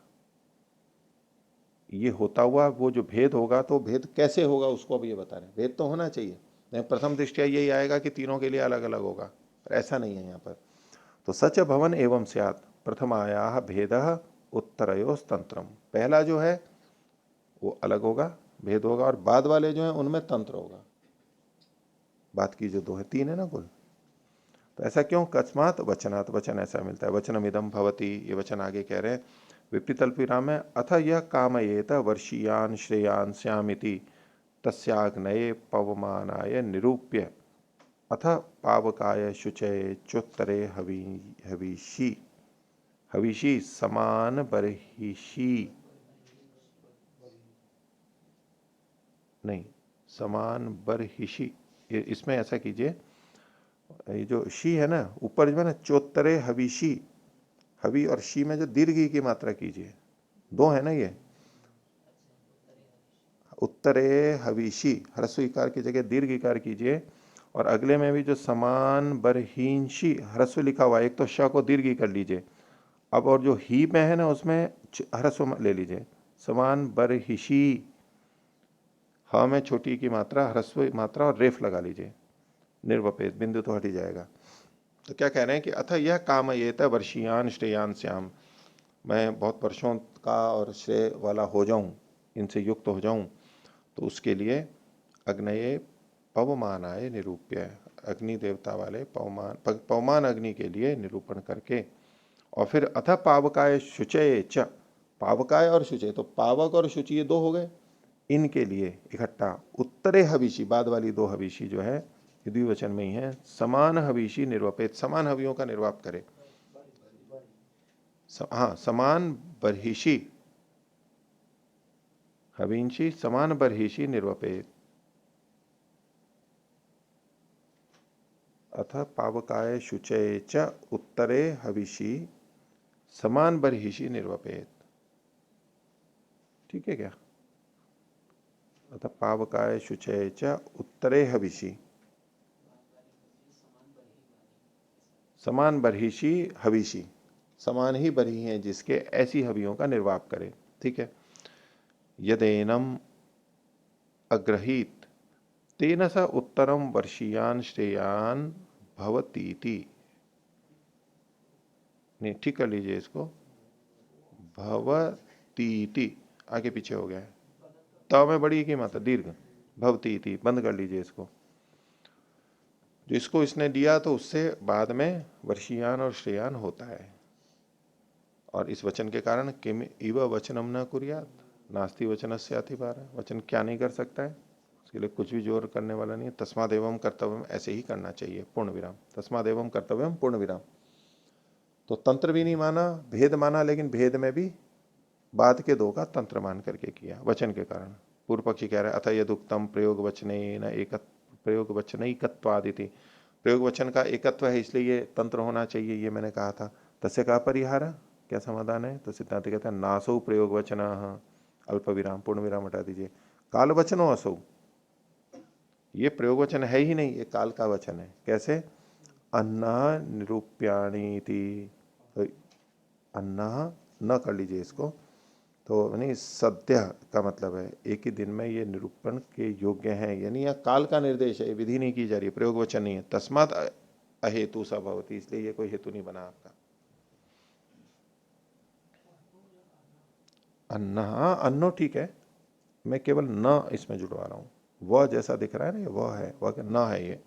ये होता हुआ वो जो भेद होगा, तो भेद कैसे होगा उसको अब ये बता रहे हैं, भेद तो होना चाहिए, नहीं प्रथम दृष्टिया यही आएगा कि तीनों के लिए अलग अलग होगा, पर ऐसा नहीं है यहाँ पर। तो सच भवन एवं स्यात् प्रथमाया भेद उत्तरयोस तंत्रम, पहला जो है वो अलग होगा, भेद होगा, और बाद वाले जो है उनमें तंत्र होगा। बात की जो दो है, तीन है ना कुल, तो ऐसा क्यों? कस्मात वचनात्, वचन ऐसा मिलता है, वचनमिदम भवति, ये वचन आगे कह रहे हैं विपरीत अल्पविराम में, अथ यह कामयेत वर्षीयान श्रेयान श्यामिति तस्याग्नये पवमानाय निरूप्य अथ पावकाय शुचये चोत्तरे हविषी, हविषी समान बर्हिषी, नहीं समान बर्हिषी, इसमें ऐसा कीजिए, ये जो शी है ना ऊपर जो है ना, चोत्तरे हविषी, हवि और शी में जो दीर्घ की मात्रा कीजिए, दो है ना ये, उत्तरे हविषी ह्रस्व इकार की जगह दीर्घ इकार कीजिए, और अगले में भी जो समान बरहींशी ह्रस्व लिखा हुआ है, एक तो श को दीर्घ कर लीजिए, अब और जो ही में है ना उसमें ह्रस्व ले लीजिए, समान बरहिषी ह में छोटी की मात्रा, ह्रस्व मात्रा और रेफ लगा लीजिए, निर्वपेत, बिंदु तो हट ही जाएगा। तो क्या कह रहे हैं कि अथ यह काम ये था वर्षीयान श्रेयान श्याम, मैं बहुत वर्षों का और श्रेय वाला हो जाऊं, इनसे युक्त हो जाऊं, तो उसके लिए अग्नये पवमानाय निरूप्य, अग्नि देवता वाले पवमान अग्नि के लिए निरूपण करके, और फिर अथ पावकाय शुचय च, पावकाय और शुचय, तो पावक और शुचि ये दो हो गए, इनके लिए इकट्ठा उत्तरे हविषी, बाद वाली दो हविषी जो है द्विवचन में ही है, समान हविषी निर्वपेत, समान हवियों का निर्वाप करे। हाँ, समान बर्हिषी हविंशी समान बर्हिषी निर्वपेत, अथ पावकाय शुचय च उत्तरे हविषी समान बर्हिषी निर्वपेत। ठीक है क्या? अथ पावकाय शुचय च उत्तरे हविषी समान बर्हिषी हविषी, समान ही बरही हैं जिसके, ऐसी हवियों का निर्वाप करे। ठीक है। यदेनम अग्रहीत तेन स उत्तरम वर्षीयान श्रेयान भवतीति, नहीं ठीक कर लीजिए इसको, भवतीति आगे पीछे हो गया है, त में बड़ी की मात्रा दीर्घ, भवतीति बंद कर लीजिए इसको। जिसको इसने दिया तो उससे बाद में वर्षीयान और श्रेयान होता है, और इस वचन के कारण किम इव वचनम न कुर्यात, नास्ति वचनस्य अतिभार, वचन क्या नहीं कर सकता है, उसके लिए कुछ भी जोर करने वाला नहीं है। तस्मादेवम कर्तव्यम, ऐसे ही करना चाहिए, पूर्ण विराम, तस्मादेवम कर्तव्यम पूर्ण विराम। तो तंत्र भी नहीं माना, भेद माना, लेकिन भेद में भी बाद के दो का तंत्र मान करके किया वचन के कारण। पूर्व पक्षी कह रहा है अथ यदुक्तम प्रयोग वचने न एक प्रयोग वचन एकत्वादिति, प्रयोग वचन का एकत्व है इसलिए ये तंत्र होना चाहिए, ये मैंने कहा था। तस्य का परिहार, क्या समाधान है? तो सिद्धांत कहता है नासौ प्रयोग वचन, अल्प विराम, पूर्ण विराम हटा दीजिए, काल वचनो असौ, ये प्रयोग वचन है ही नहीं, ये काल का वचन है। कैसे? अन्ना निरूप्याणी थी, तो अन्ना न कर लीजिए इसको, तो नहीं, सद्य का मतलब है एक ही दिन में ये निरूपण के योग्य हैं, यानी यह काल का निर्देश है, विधि नहीं की जा रही, प्रयोग वचन नहीं है। तस्मात अहेतु सा भवति, इसलिए ये कोई हेतु नहीं बना आपका। अन्ना, अन्नो ठीक है, मैं केवल न इसमें जुड़वा रहा हूं, वह जैसा दिख रहा है ना, ये वह है, वह क्या न है ये।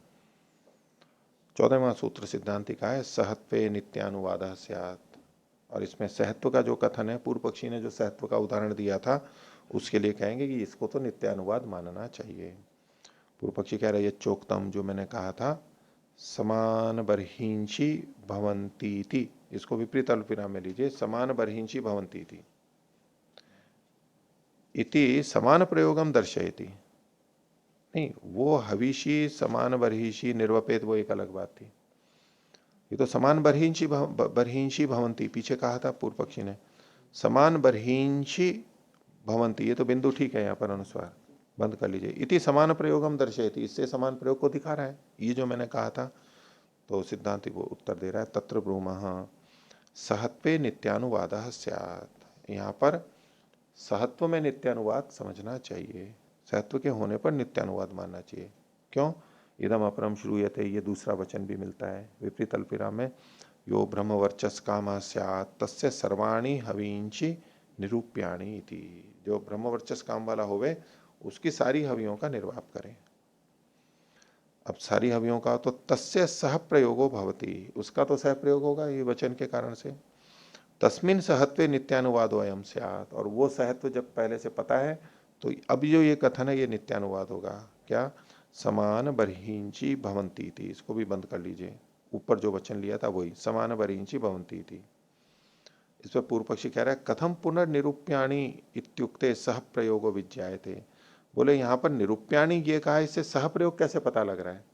14वां सूत्र सिद्धांति का है सहत्वे नित्यानुवाद स्यात्, और इसमें सहत्व का जो कथन है, पूर्व पक्षी ने जो सहत्व का उदाहरण दिया था उसके लिए कहेंगे कि इसको तो नित्यानुवाद मानना चाहिए। पूर्व पक्षी कह रहे ये चोक्तम जो मैंने कहा था, समान बर्हिंशी भवंती थी, इसको विपरीत अल्पविराम में लीजिए, समान बर्हिंशी भवंती थी इति समान प्रयोगम दर्शयति, नहीं वो हविषी समान बर्हिषी निर्वपेत वो एक अलग बात थी, ये तो समान बर्हिंशी भवंती पीछे कहा था पूर्व पक्षी ने, समान बर्हिंशी भवंती, ये तो बिंदु ठीक है यहाँ पर अनुस्वार बंद कर लीजिए, इति समान प्रयोगम दर्शयति, इससे समान प्रयोग को दिखा रहा है, ये जो मैंने कहा था। तो सिद्धांति वो उत्तर दे रहा है तत्र ब्रूमः सहत्वे नित्यानुवाद स्यात्, यहाँ पर सहत्व में नित्यानुवाद समझना चाहिए, सहत्व के होने पर नित्यानुवाद मानना चाहिए। क्यों? इदम अपरम श्रूयते, ये दूसरा वचन भी मिलता है विपरीत अल्पविराम में, यो ब्रह्म वर्चस काम स्यात् तस्य सर्वाणी हवींची निरूप्याणी इति, जो ब्रह्म वर्चस काम वाला होवे उसकी सारी हवियों का निर्वाप करें। अब सारी हवियों का तो तस्य सह प्रयोगो भवति, उसका तो सह प्रयोग होगा ये वचन के कारण से। तस्मिन सहत्वे नित्यानुवादो अयम स्यात्, और वो सहत्व जब पहले से पता है तो अब जो ये कथन है ये नित्यानुवाद होगा। क्या? समान बर्हिंची भवंती थी, इसको भी बंद कर लीजिए, ऊपर जो वचन लिया था वही, समान बर्हिंची भवंती थी। इस पर पूर्व पक्षी कह रहा है कथम पुनर्निरूप्याणी इत्युक्ते सह प्रयोगो विज्ञायते, बोले यहाँ पर निरूप्याणी ये कहा, इससे सह प्रयोग कैसे पता लग रहा है?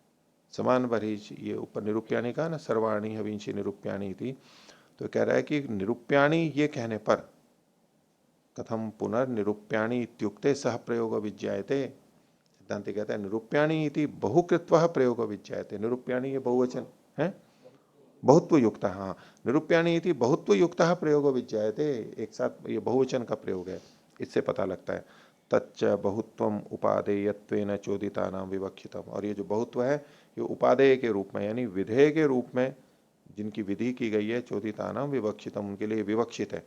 समान बर्हिंची, ये ऊपर निरूप्याणी कहा ना, सर्वाणी हविंशी निरूप्याणी थी, तो कह रहा है कि निरूप्याणी ये कहने पर, कथम पुनर्निरूप्याणी इत्युक्ते सह प्रयोग विज्ञायते, सिद्धांति कहता है निरूप्याणी इति बहुकृत्वः प्रयोग विज्ञायते, निरूप्याणी ये बहुवचन है, बहुत्व युक्त, हाँ निरूप्याणी इति बहुत्व युक्त प्रयोग विज्ञायते, एक साथ ये बहुवचन का प्रयोग है, इससे पता लगता है। तच्च बहुत्वम उपादेयत्वेन चोदितानां विवक्षितम। और ये जो बहुत्व है ये उपादेय के रूप में यानी विधेय के रूप में जिनकी विधि की गई है चोदितानां विवक्षितम, उनके लिए विवक्षित है।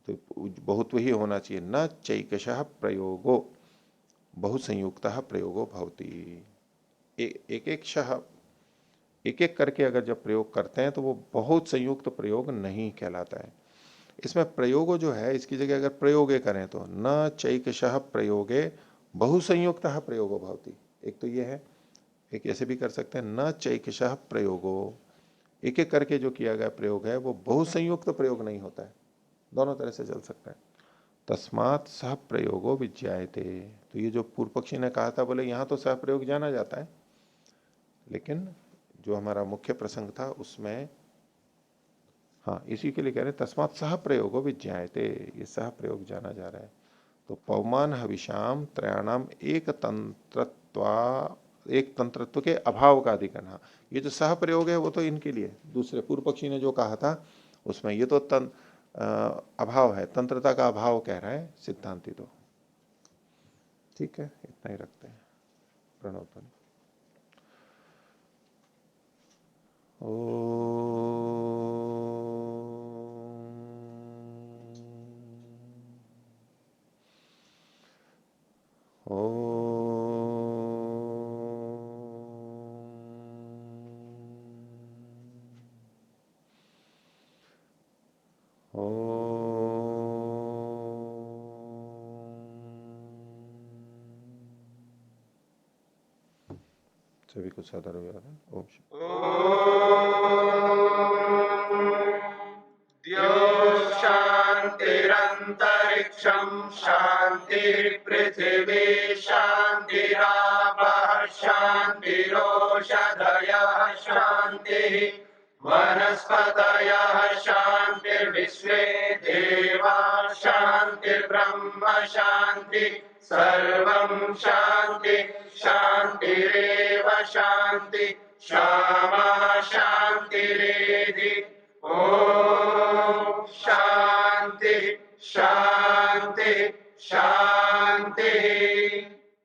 तो बहुत्व ही होना चाहिए। न चैकशः प्रयोगो बहुसंयुक्तः प्रयोगो भवति। एक एक शह एक एक करके अगर जब प्रयोग करते हैं तो वो बहुत संयुक्त प्रयोग नहीं कहलाता है। इसमें प्रयोगो जो है इसकी जगह अगर प्रयोगे करें तो न चैकशः प्रयोगे बहुसंयुक्त प्रयोगो भवति। एक तो ये है, एक ऐसे भी कर सकते हैं न चैकशः प्रयोगो, एक एक करके जो किया गया प्रयोग है वो बहुसंयुक्त प्रयोग नहीं होता है, दोनों तरह से चल सकता है। तस्मात् सह प्रयोगो विज्ञायते। तो ये जो पूर्व पक्षी ने कहा था बोले यहां तो सह प्रयोग जाना जाता है, लेकिन जो हमारा मुख्य प्रसंग था उसमें हाँ इसी के लिए कह रहे हैं तस्मात् सह प्रयोगो विज्ञायते, ये सह प्रयोग जाना जा रहा है। तो पवमान हविषाम त्रयाणाम एक तंत्रत्व के अभाव का अधिकरण। हाँ ये जो सह प्रयोग है वो तो इनके लिए, दूसरे पूर्व पक्षी ने जो कहा था उसमें ये तो अभाव है, तंत्रता का अभाव कह रहा है सिद्धांति। तो ठीक है इतना ही रखते हैं। प्रणव ध्वनि। सभी को सादर अभिवादन। ओम द्यो शान्तिरन्तरिक्षं शान्तिर्पृथिवी शान्तिरापः शान्तिरोषधयः शान्तिः वनस्पतयः शान्तिर्विश्वे देवा शान्तिर्ब्रह्म शान्ति सर्वं शान्ति शान्तिरेव शान्ति क्षमा शान्तिरेधि। ओम शांति शांति शांति।